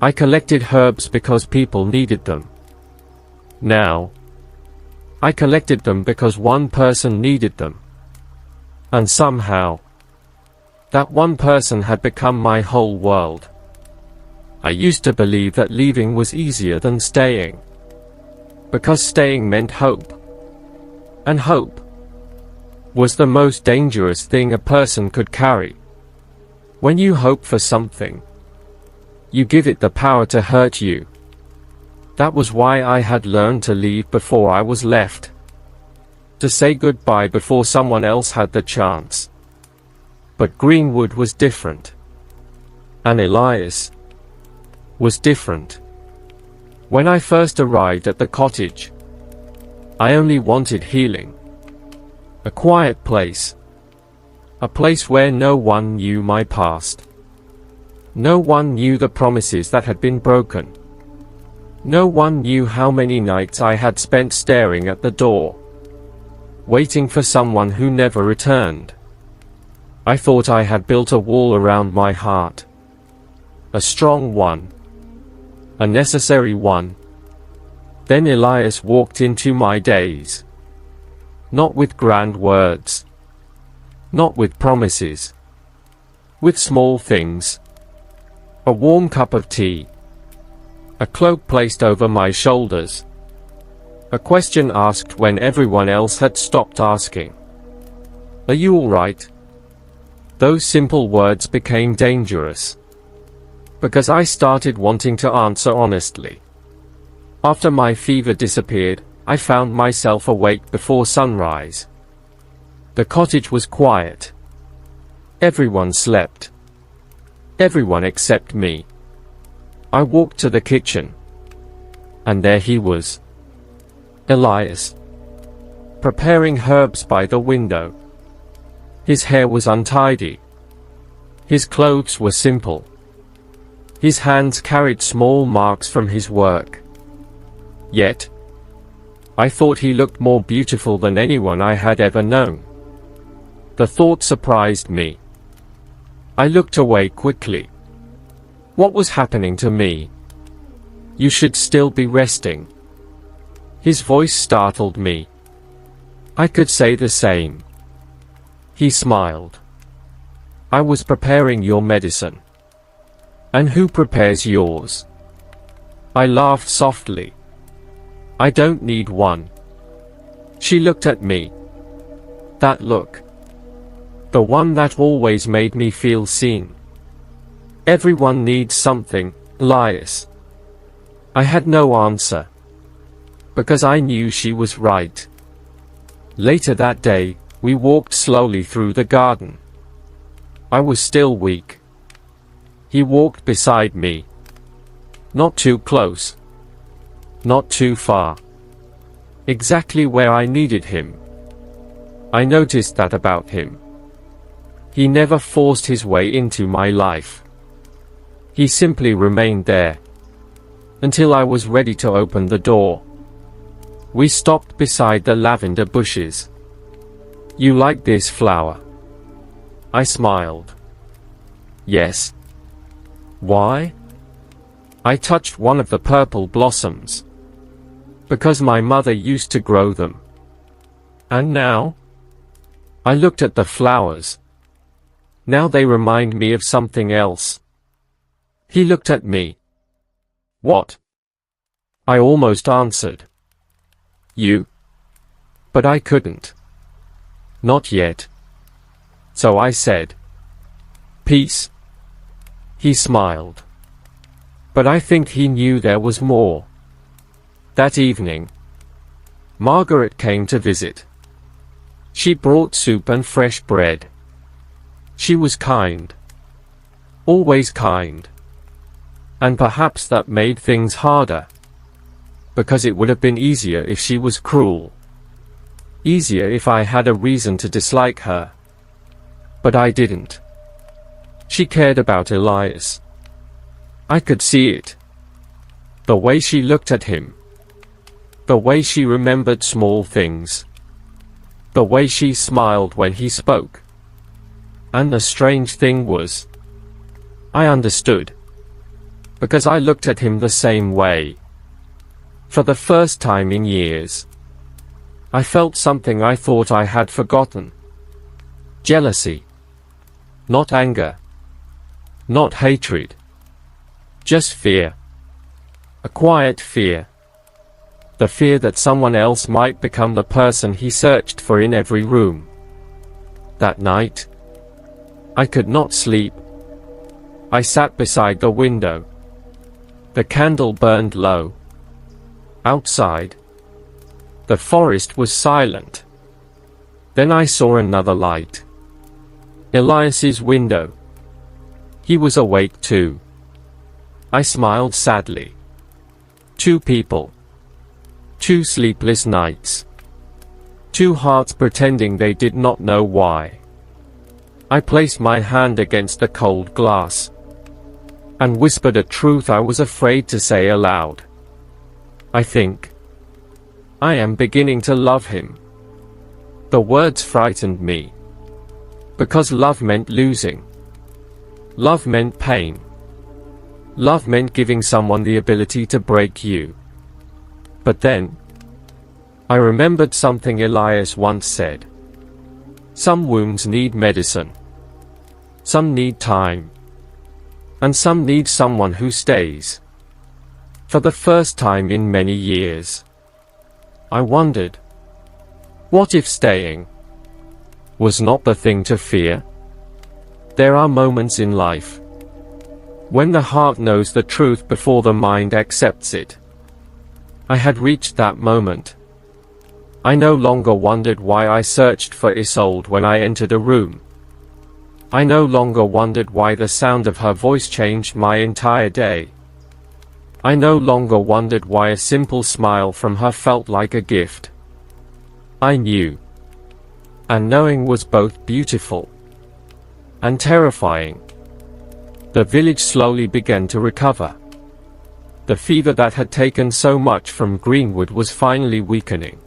I collected herbs because people needed them. Now, I collected them because one person needed them. And somehow, that one person had become my whole world. I used to believe that leaving was easier than staying, because staying meant hope. And hope was the most dangerous thing a person could carry. When you hope for something, you give it the power to hurt you. That was why I had learned to leave before I was left, to say goodbye before someone else had the chance. But Greenwood was different. And Elias was different. When I first arrived at the cottage, I only wanted healing. A quiet place. A place where no one knew my past. No one knew the promises that had been broken. No one knew how many nights I had spent staring at the door, waiting for someone who never returned. I thought I had built a wall around my heart. A strong one. A necessary one. Then Elias walked into my days. Not with grand words. Not with promises. With small things. A warm cup of tea. A cloak placed over my shoulders. A question asked when everyone else had stopped asking. Are you all right? Those simple words became dangerous, because I started wanting to answer honestly. After my fever disappeared, I found myself awake before sunrise. The cottage was quiet. Everyone slept. Everyone except me. I walked to the kitchen. And there he was. Elias. Preparing herbs by the window. His hair was untidy. His clothes were simple. His hands carried small marks from his work. Yet, I thought he looked more beautiful than anyone I had ever known. The thought surprised me. I looked away quickly. What was happening to me? You should still be resting. His voice startled me. I could say the same. He smiled. I was preparing your medicine. And who prepares yours? I laughed softly. I don't need one. She looked at me. That look. The one that always made me feel seen. Everyone needs something, Elias. I had no answer, because I knew she was right. Later that day, we walked slowly through the garden. I was still weak. He walked beside me. Not too close. Not too far. Exactly where I needed him. I noticed that about him. He never forced his way into my life. He simply remained there, until I was ready to open the door. We stopped beside the lavender bushes. You like this flower? I smiled. Yes. Why? I touched one of the purple blossoms. Because my mother used to grow them. And now? I looked at the flowers. Now they remind me of something else. He looked at me. What? I almost answered. You. But I couldn't. Not yet. So I said. Peace. He smiled. But I think he knew there was more. That evening, Margaret came to visit. She brought soup and fresh bread. She was kind. Always kind. And perhaps that made things harder. Because it would have been easier if she was cruel. Easier if I had a reason to dislike her. But I didn't. She cared about Elias. I could see it. The way she looked at him. The way she remembered small things. The way she smiled when he spoke. And the strange thing was, I understood. Because I looked at him the same way. For the first time in years, I felt something I thought I had forgotten. Jealousy. Not anger. Not hatred. Just fear. A quiet fear. The fear that someone else might become the person he searched for in every room. That night, I could not sleep. I sat beside the window. The candle burned low. Outside, the forest was silent. Then I saw another light. Elias's window. He was awake too. I smiled sadly. 2 people. 2 sleepless nights. 2 hearts pretending they did not know why. I placed my hand against the cold glass and whispered a truth I was afraid to say aloud. I think I am beginning to love him. The words frightened me, because love meant losing. Love meant pain. Love meant giving someone the ability to break you. But then, I remembered something Elias once said. Some wounds need medicine. Some need time. And some need someone who stays. For the first time in many years, I wondered, what if staying was not the thing to fear? There are moments in life when the heart knows the truth before the mind accepts it. I had reached that moment. I no longer wondered why I searched for Isolde when I entered a room. I no longer wondered why the sound of her voice changed my entire day. I no longer wondered why a simple smile from her felt like a gift. I knew. And knowing was both beautiful and terrifying. The village slowly began to recover. The fever that had taken so much from Greenwood was finally weakening.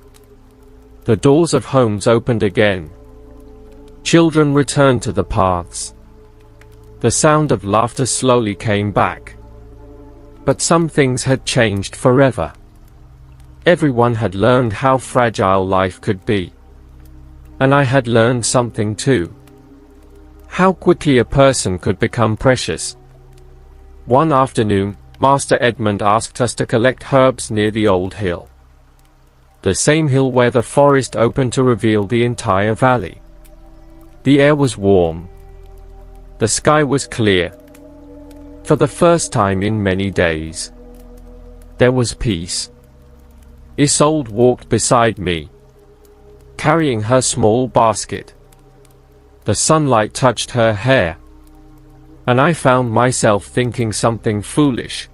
The doors of homes opened again. Children returned to the paths. The sound of laughter slowly came back. But some things had changed forever. Everyone had learned how fragile life could be. And I had learned something too. How quickly a person could become precious. One afternoon, Master Edmund asked us to collect herbs near the old hill. The same hill where the forest opened to reveal the entire valley. The air was warm. The sky was clear. For the first time in many days, there was peace. Isolde walked beside me, carrying her small basket. The sunlight touched her hair, and I found myself thinking something foolish.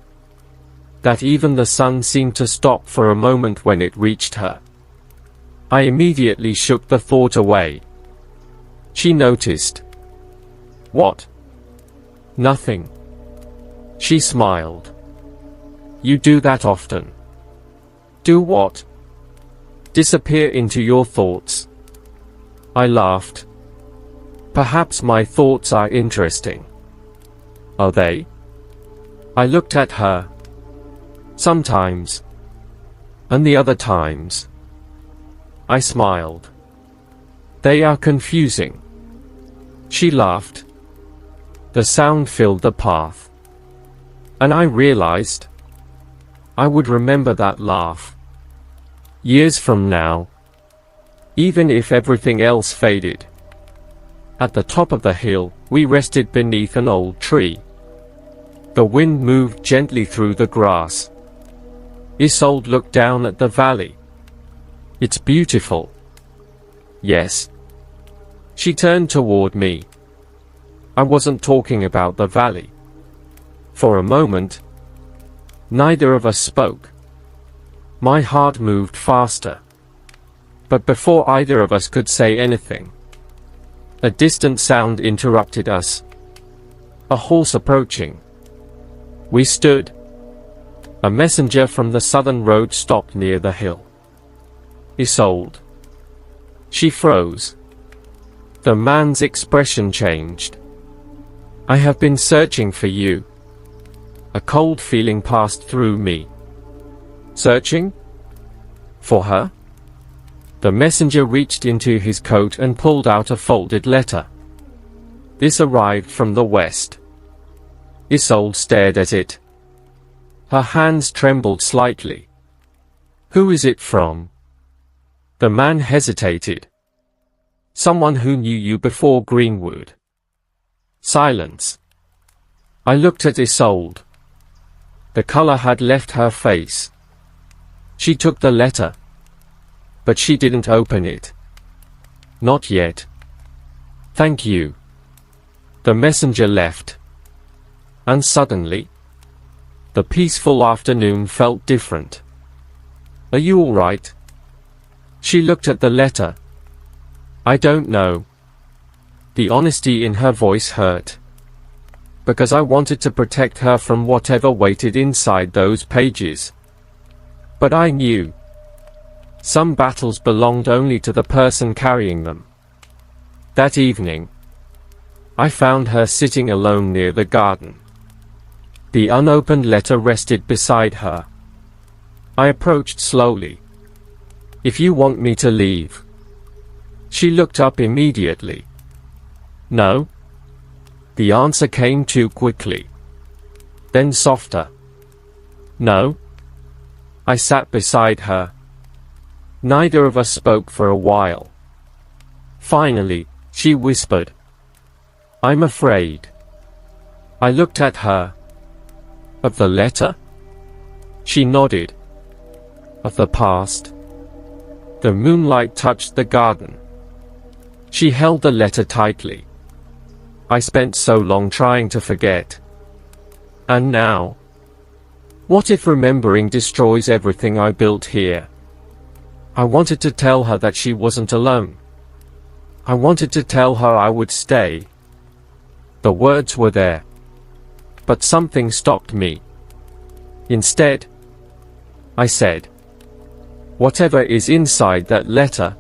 That even the sun seemed to stop for a moment when it reached her. I immediately shook the thought away. She noticed. What? Nothing. She smiled. You do that often. Do what? Disappear into your thoughts. I laughed. Perhaps my thoughts are interesting. Are they? I looked at her. Sometimes. And the other times. I smiled. They are confusing. She laughed. The sound filled the path. And I realized I would remember that laugh years from now, even if everything else faded. At the top of the hill, we rested beneath an old tree. The wind moved gently through the grass. Isolde looked down at the valley. It's beautiful. Yes. She turned toward me. I wasn't talking about the valley. For a moment, neither of us spoke. My heart moved faster. But before either of us could say anything, a distant sound interrupted us. A horse approaching. We stood. A messenger from the southern road stopped near the hill. Isolde. She froze. The man's expression changed. I have been searching for you. A cold feeling passed through me. Searching? For her? The messenger reached into his coat and pulled out a folded letter. This arrived from the west. Isolde stared at it, Her hands trembled slightly. "Who is it from?" The man hesitated. "Someone who knew you before Greenwood." Silence. I looked at Isolde. The color had left her face. She took the letter. But she didn't open it. "Not yet." "Thank you." The messenger left. And suddenly, the peaceful afternoon felt different. "Are you all right?" She looked at the letter. "I don't know." The honesty in her voice hurt. Because I wanted to protect her from whatever waited inside those pages. But I knew. Some battles belonged only to the person carrying them. That evening, I found her sitting alone near the garden. The unopened letter rested beside her. I approached slowly. "If you want me to leave." She looked up immediately. "No." The answer came too quickly. Then softer. "No." I sat beside her. Neither of us spoke for a while. Finally, she whispered, "I'm afraid." I looked at her. "Of the letter?" She nodded. "Of the past." The moonlight touched the garden. She held the letter tightly. "I spent so long trying to forget. And now? What if remembering destroys everything I built here?" I wanted to tell her that she wasn't alone. I wanted to tell her I would stay. The words were there. But something stopped me. Instead, I said, "Whatever is inside that letter,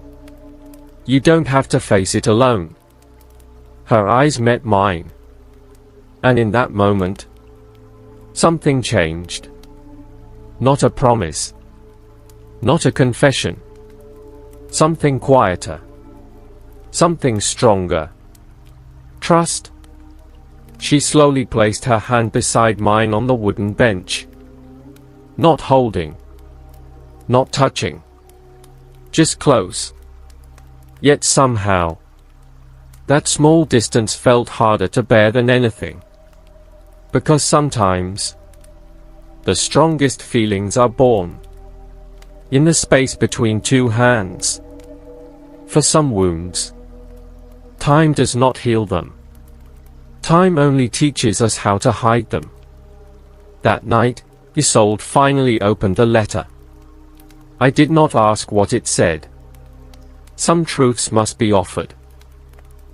you don't have to face it alone." Her eyes met mine. And in that moment, something changed. Not a promise. Not a confession. Something quieter. Something stronger. Trust. She slowly placed her hand beside mine on the wooden bench. Not holding. Not touching. Just close. Yet somehow, that small distance felt harder to bear than anything. Because sometimes, the strongest feelings are born in the space between two hands. For some wounds, time does not heal them. Time only teaches us how to hide them. That night, Isolde finally opened the letter. I did not ask what it said. Some truths must be offered.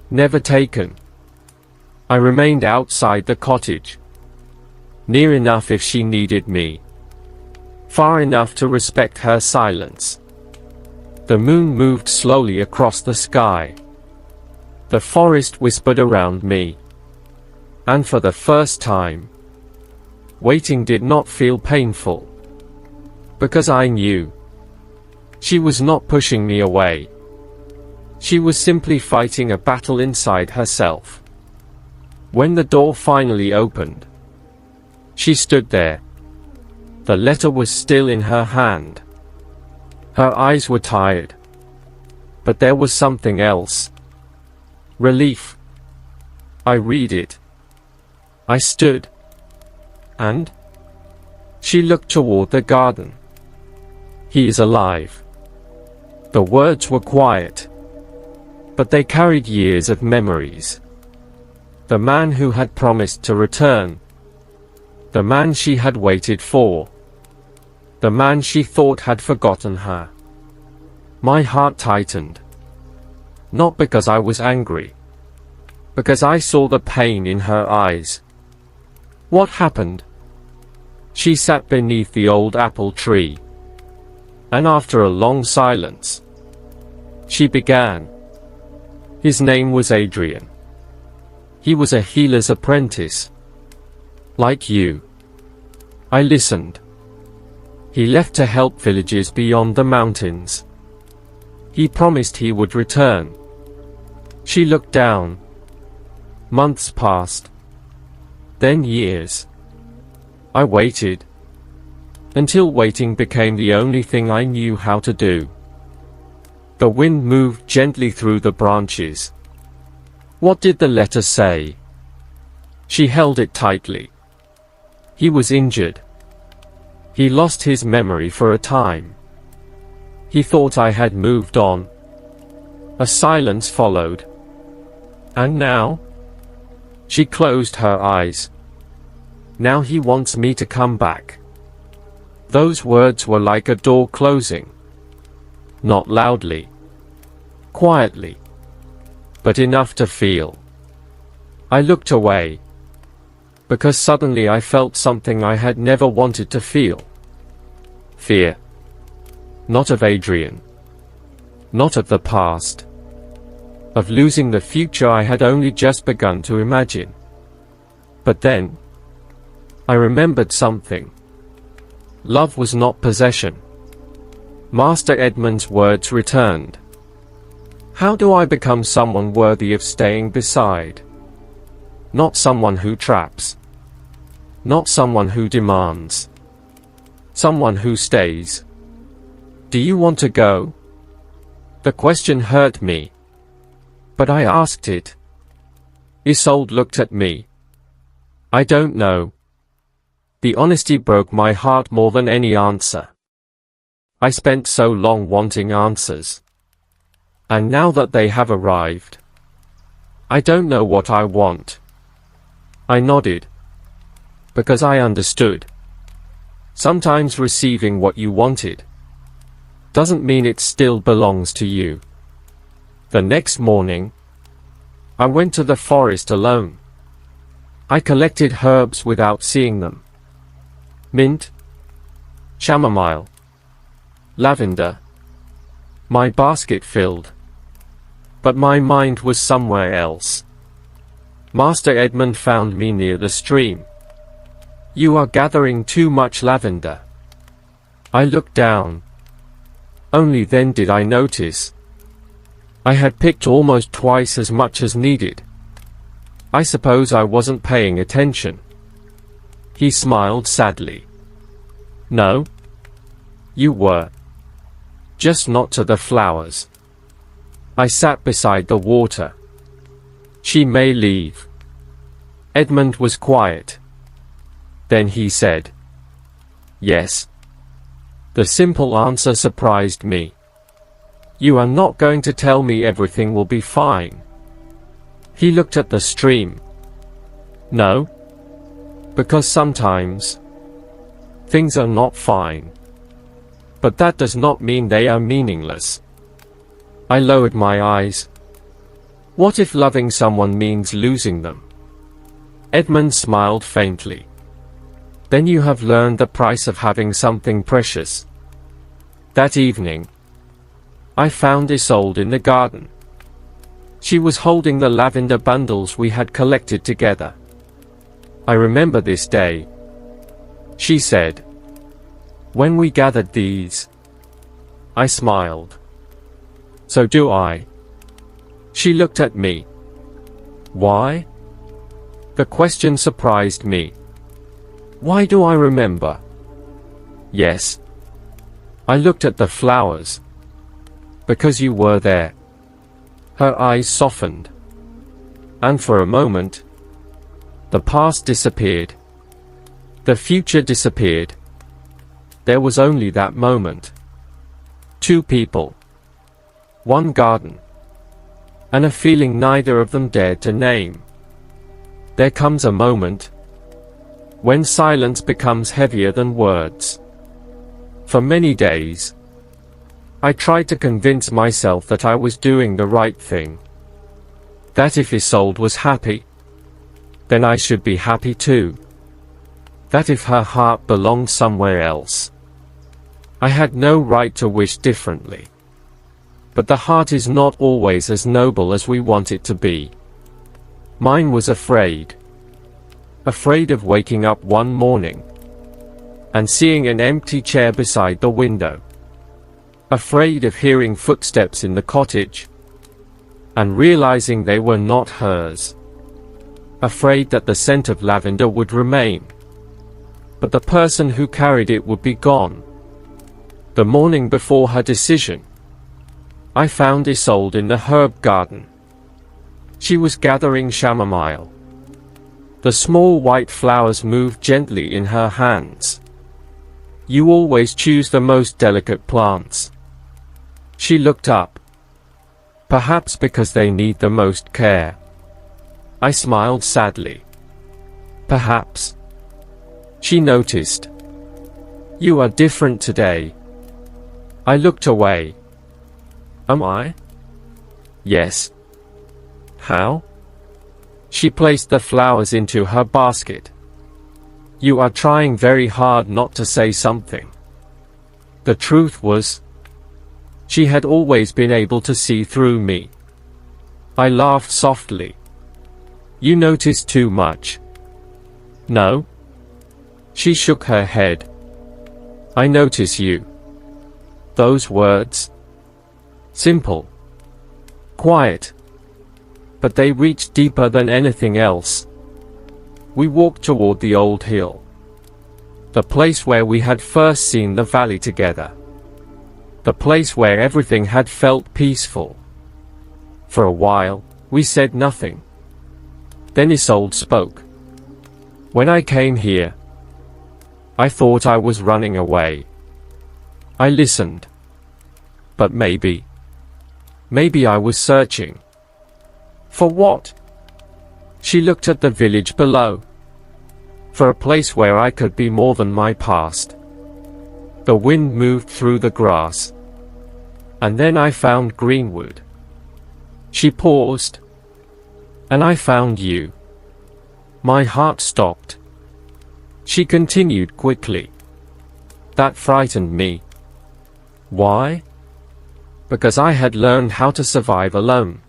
Never taken. I remained outside the cottage. Near enough if she needed me. Far enough to respect her silence. The moon moved slowly across the sky. The forest whispered around me. And for the first time, waiting did not feel painful. Because I knew. She was not pushing me away. She was simply fighting a battle inside herself. When the door finally opened, she stood there. The letter was still in her hand. Her eyes were tired. But there was something else. Relief. I read it. I stood. And? She looked toward the garden. He is alive. The words were quiet. But they carried years of memories. The man who had promised to return. The man she had waited for. The man she thought had forgotten her. My heart tightened. Not because I was angry. Because I saw the pain in her eyes. What happened? She sat beneath the old apple tree. And after a long silence, she began. His name was Adrian. He was a healer's apprentice. Like you. I listened. He left to help villages beyond the mountains. He promised he would return. She looked down. Months passed. Then years. I waited. until waiting became the only thing I knew how to do. The wind moved gently through the branches. What did the letter say? She held it tightly. He was injured. He lost his memory for a time. He thought I had moved on. A silence followed. And now? She closed her eyes. Now he wants me to come back. Those words were like a door closing. Not loudly. Quietly. But enough to feel. I looked away. Because suddenly I felt something I had never wanted to feel. Fear. Not of Adrian. Not of the past. Of losing the future I had only just begun to imagine. But then, I remembered something. Love was not possession. Master Edmund's words returned. How do I become someone worthy of staying beside? Not someone who traps. Not someone who demands. Someone who stays. Do you want to go? The question hurt me. But I asked it. Isolde looked at me. I don't know. The honesty broke my heart more than any answer. I spent so long wanting answers. And now that they have arrived, I don't know what I want. I nodded. Because I understood. Sometimes receiving what you wanted doesn't mean it still belongs to you. The next morning, I went to the forest alone. I collected herbs without seeing them. Mint, chamomile, lavender. My basket filled. But my mind was somewhere else. Master Edmund found me near the stream. You are gathering too much lavender. I looked down. Only then did I notice. I had picked almost twice as much as needed. I suppose I wasn't paying attention. He smiled sadly. No. You were. Just not to the flowers. I sat beside the water. She may leave. Edmund was quiet. Then he said, yes. The simple answer surprised me. You are not going to tell me everything will be fine. He looked at the stream. No. Because sometimes things are not fine. But that does not mean they are meaningless. I lowered my eyes. What if loving someone means losing them? Edmund smiled faintly. Then you have learned the price of having something precious. That evening, I found Isolde in the garden. She was holding the lavender bundles we had collected together. I remember this day. She said, when we gathered these. I smiled. So do I. She looked at me. Why? The question surprised me. Why do I remember? Yes. I looked at the flowers. Because you were there. Her eyes softened. And for a moment, the past disappeared. The future disappeared. There was only that moment. Two people. One garden. And a feeling neither of them dared to name. There comes a moment when silence becomes heavier than words. For many days, I tried to convince myself that I was doing the right thing. That if Isolde was happy, then I should be happy too. That if her heart belonged somewhere else, I had no right to wish differently. But the heart is not always as noble as we want it to be. Mine was afraid. Afraid of waking up one morning and seeing an empty chair beside the window. Afraid of hearing footsteps in the cottage and realizing they were not hers. Afraid that the scent of lavender would remain. but the person who carried it would be gone. The morning before her decision, I found Isolde in the herb garden. She was gathering chamomile. The small white flowers moved gently in her hands. You always choose the most delicate plants. She looked up. Perhaps because they need the most care. I smiled sadly. Perhaps. She noticed. You are different today. I looked away. Am I? Yes. How? She placed the flowers into her basket. You are trying very hard not to say something. The truth was, she had always been able to see through me. I laughed softly. You notice too much. No? She shook her head. I notice you. Those words. Simple. Quiet. But they reached deeper than anything else. We walked toward the old hill. The place where we had first seen the valley together. The place where everything had felt peaceful. For a while, we said nothing. Then Isolde spoke. When I came here, I thought I was running away. I listened. But maybe I was searching. For what? She looked at the village below. For a place where I could be more than my past. The wind moved through the grass. And then I found greenwood. She paused. And I found you. My heart stopped. She continued quickly. That frightened me. Why? Because I had learned how to survive alone.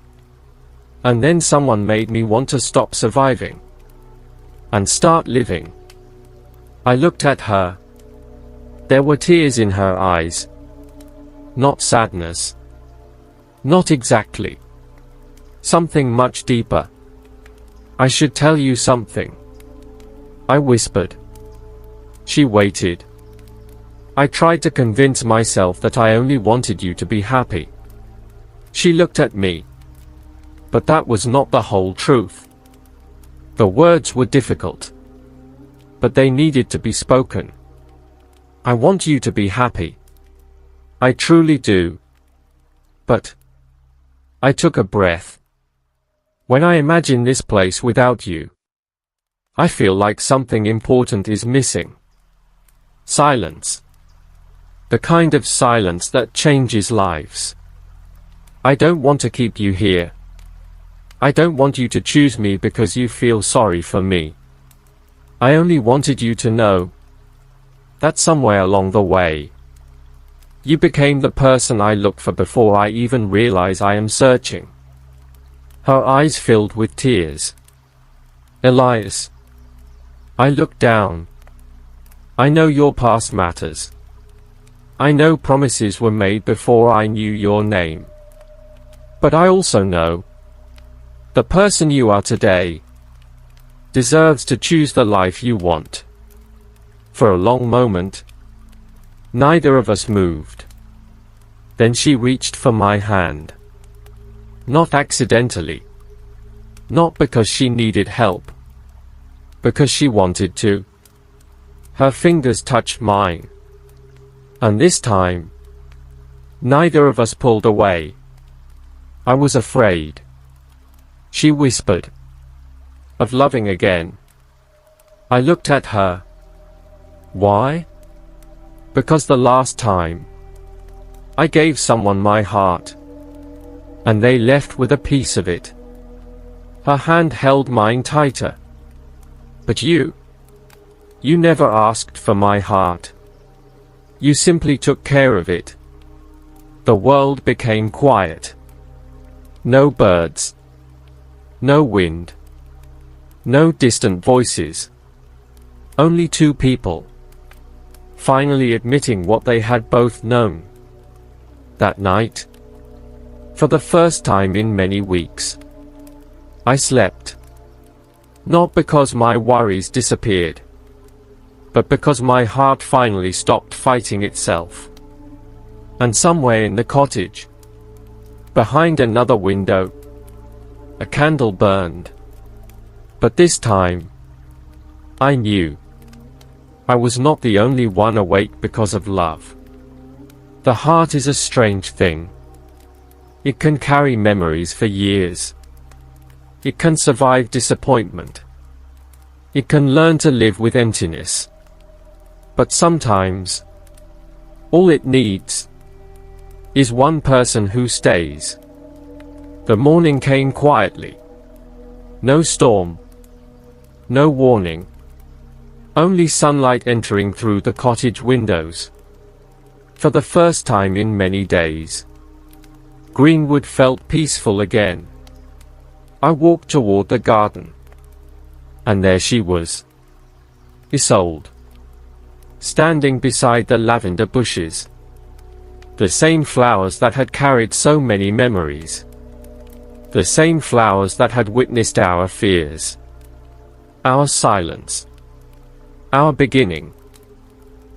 And then someone made me want to stop surviving. And start living. I looked at her. There were tears in her eyes. Not sadness. Not exactly. Something much deeper. I should tell you something. I whispered. She waited. I tried to convince myself that I only wanted you to be happy. She looked at me. But that was not the whole truth. The words were difficult. But they needed to be spoken. I want you to be happy. I truly do. But I took a breath. When I imagine this place without you, I feel like something important is missing. Silence. The kind of silence that changes lives. I don't want to keep you here. I don't want you to choose me because you feel sorry for me. I only wanted you to know that somewhere along the way, you became the person I look for before I even realize I am searching. Her eyes filled with tears. Elias. I looked down. I know your past matters. I know promises were made before I knew your name. But I also know the person you are today deserves to choose the life you want. For a long moment, neither of us moved. Then she reached for my hand. Not accidentally. Not because she needed help. Because she wanted to. Her fingers touched mine. And this time, neither of us pulled away. I was afraid. She whispered. Of loving again. I looked at her. Why? Because the last time, I gave someone my heart. And they left with a piece of it. Her hand held mine tighter. But you never asked for my heart. You simply took care of it. The world became quiet. No birds. No wind. No distant voices. Only two people. Finally admitting what they had both known. That night, for the first time in many weeks, I slept. Not because my worries disappeared, but because my heart finally stopped fighting itself. And somewhere in the cottage, behind another window, a candle burned. But this time, I knew I was not the only one awake because of love. The heart is a strange thing. It can carry memories for years. It can survive disappointment. It can learn to live with emptiness. But sometimes, all it needs is one person who stays. The morning came quietly. No storm. No warning. Only sunlight entering through the cottage windows. For the first time in many days, Greenwood felt peaceful again. I walked toward the garden. And there she was, Isolde, standing beside the lavender bushes. The same flowers that had carried so many memories. The same flowers that had witnessed our fears. Our silence. Our beginning.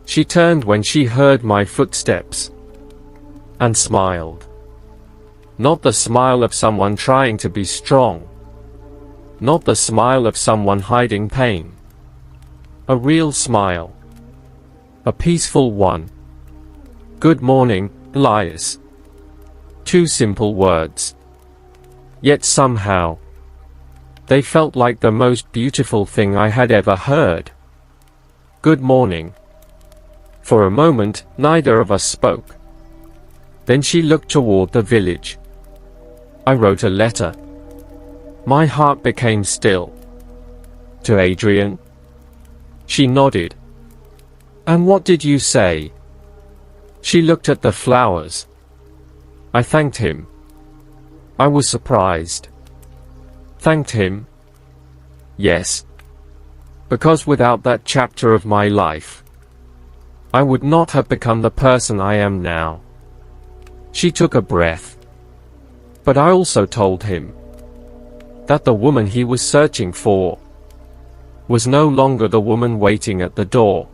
She turned when she heard my footsteps. And smiled. Not the smile of someone trying to be strong. Not the smile of someone hiding pain. A real smile. A peaceful one. Good morning, Elias. Two simple words. Yet somehow, they felt like the most beautiful thing I had ever heard. Good morning. For a moment, neither of us spoke. Then she looked toward the village. I wrote a letter. My heart became still. To Adrian. She nodded. And what did you say? She looked at the flowers. I thanked him. I was surprised. Thanked him? Yes. Because without that chapter of my life, I would not have become the person I am now. She took a breath. But I also told him that the woman he was searching for was no longer the woman waiting at the door.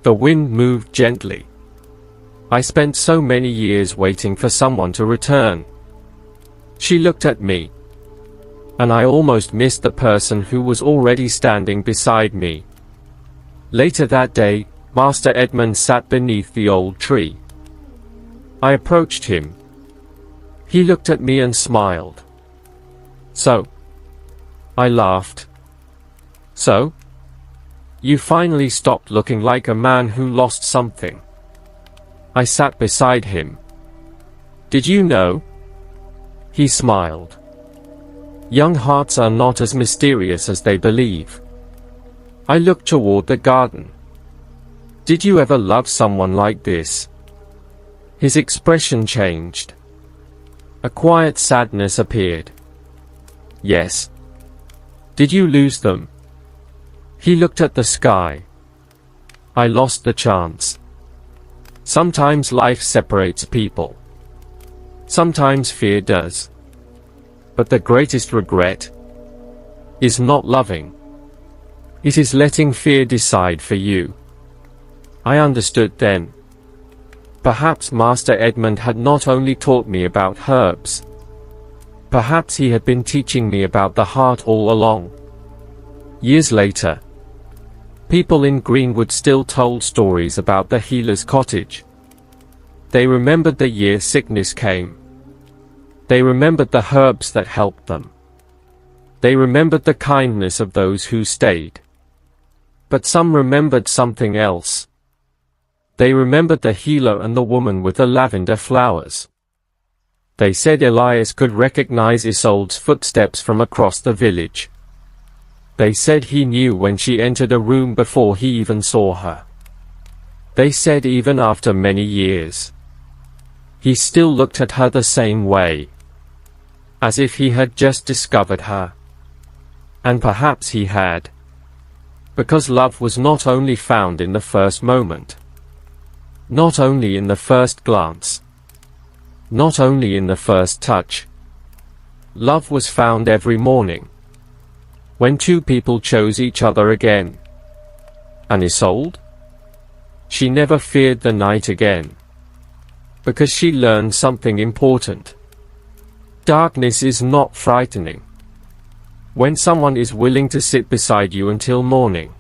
The wind moved gently. I spent so many years waiting for someone to return. She looked at me, and I almost missed the person who was already standing beside me. Later that day, Master Edmund sat beneath the old tree. I approached him. He looked at me and smiled. So? I laughed. So? You finally stopped looking like a man who lost something. I sat beside him. Did you know? He smiled. Young hearts are not as mysterious as they believe. I looked toward the garden. Did you ever love someone like this? His expression changed. A quiet sadness appeared. Yes. Did you lose them? He looked at the sky. I lost the chance. Sometimes life separates people. Sometimes fear does. But the greatest regret is not loving. It is letting fear decide for you. I understood then. Perhaps Master Edmund had not only taught me about herbs. Perhaps he had been teaching me about the heart all along. Years later, people in Greenwood still told stories about the healer's cottage. They remembered the year sickness came. They remembered the herbs that helped them. They remembered the kindness of those who stayed. But some remembered something else. They remembered the healer and the woman with the lavender flowers. They said Elias could recognize Isolde's footsteps from across the village. They said he knew when she entered a room before he even saw her. They said even after many years, he still looked at her the same way, as if he had just discovered her. And perhaps he had. Because love was not only found in the first moment, not only in the first glance, not only in the first touch. Love was found every morning, when two people chose each other again. And Isolde? She never feared the night again. Because she learned something important. Darkness is not frightening. When someone is willing to sit beside you until morning.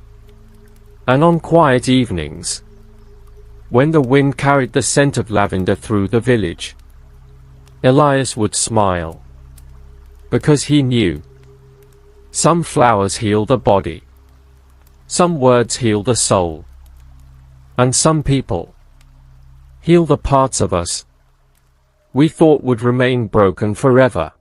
And on quiet evenings, when the wind carried the scent of lavender through the village, Elias would smile. Because he knew. Some flowers heal the body. Some words heal the soul. And some people heal the parts of us we thought would remain broken forever.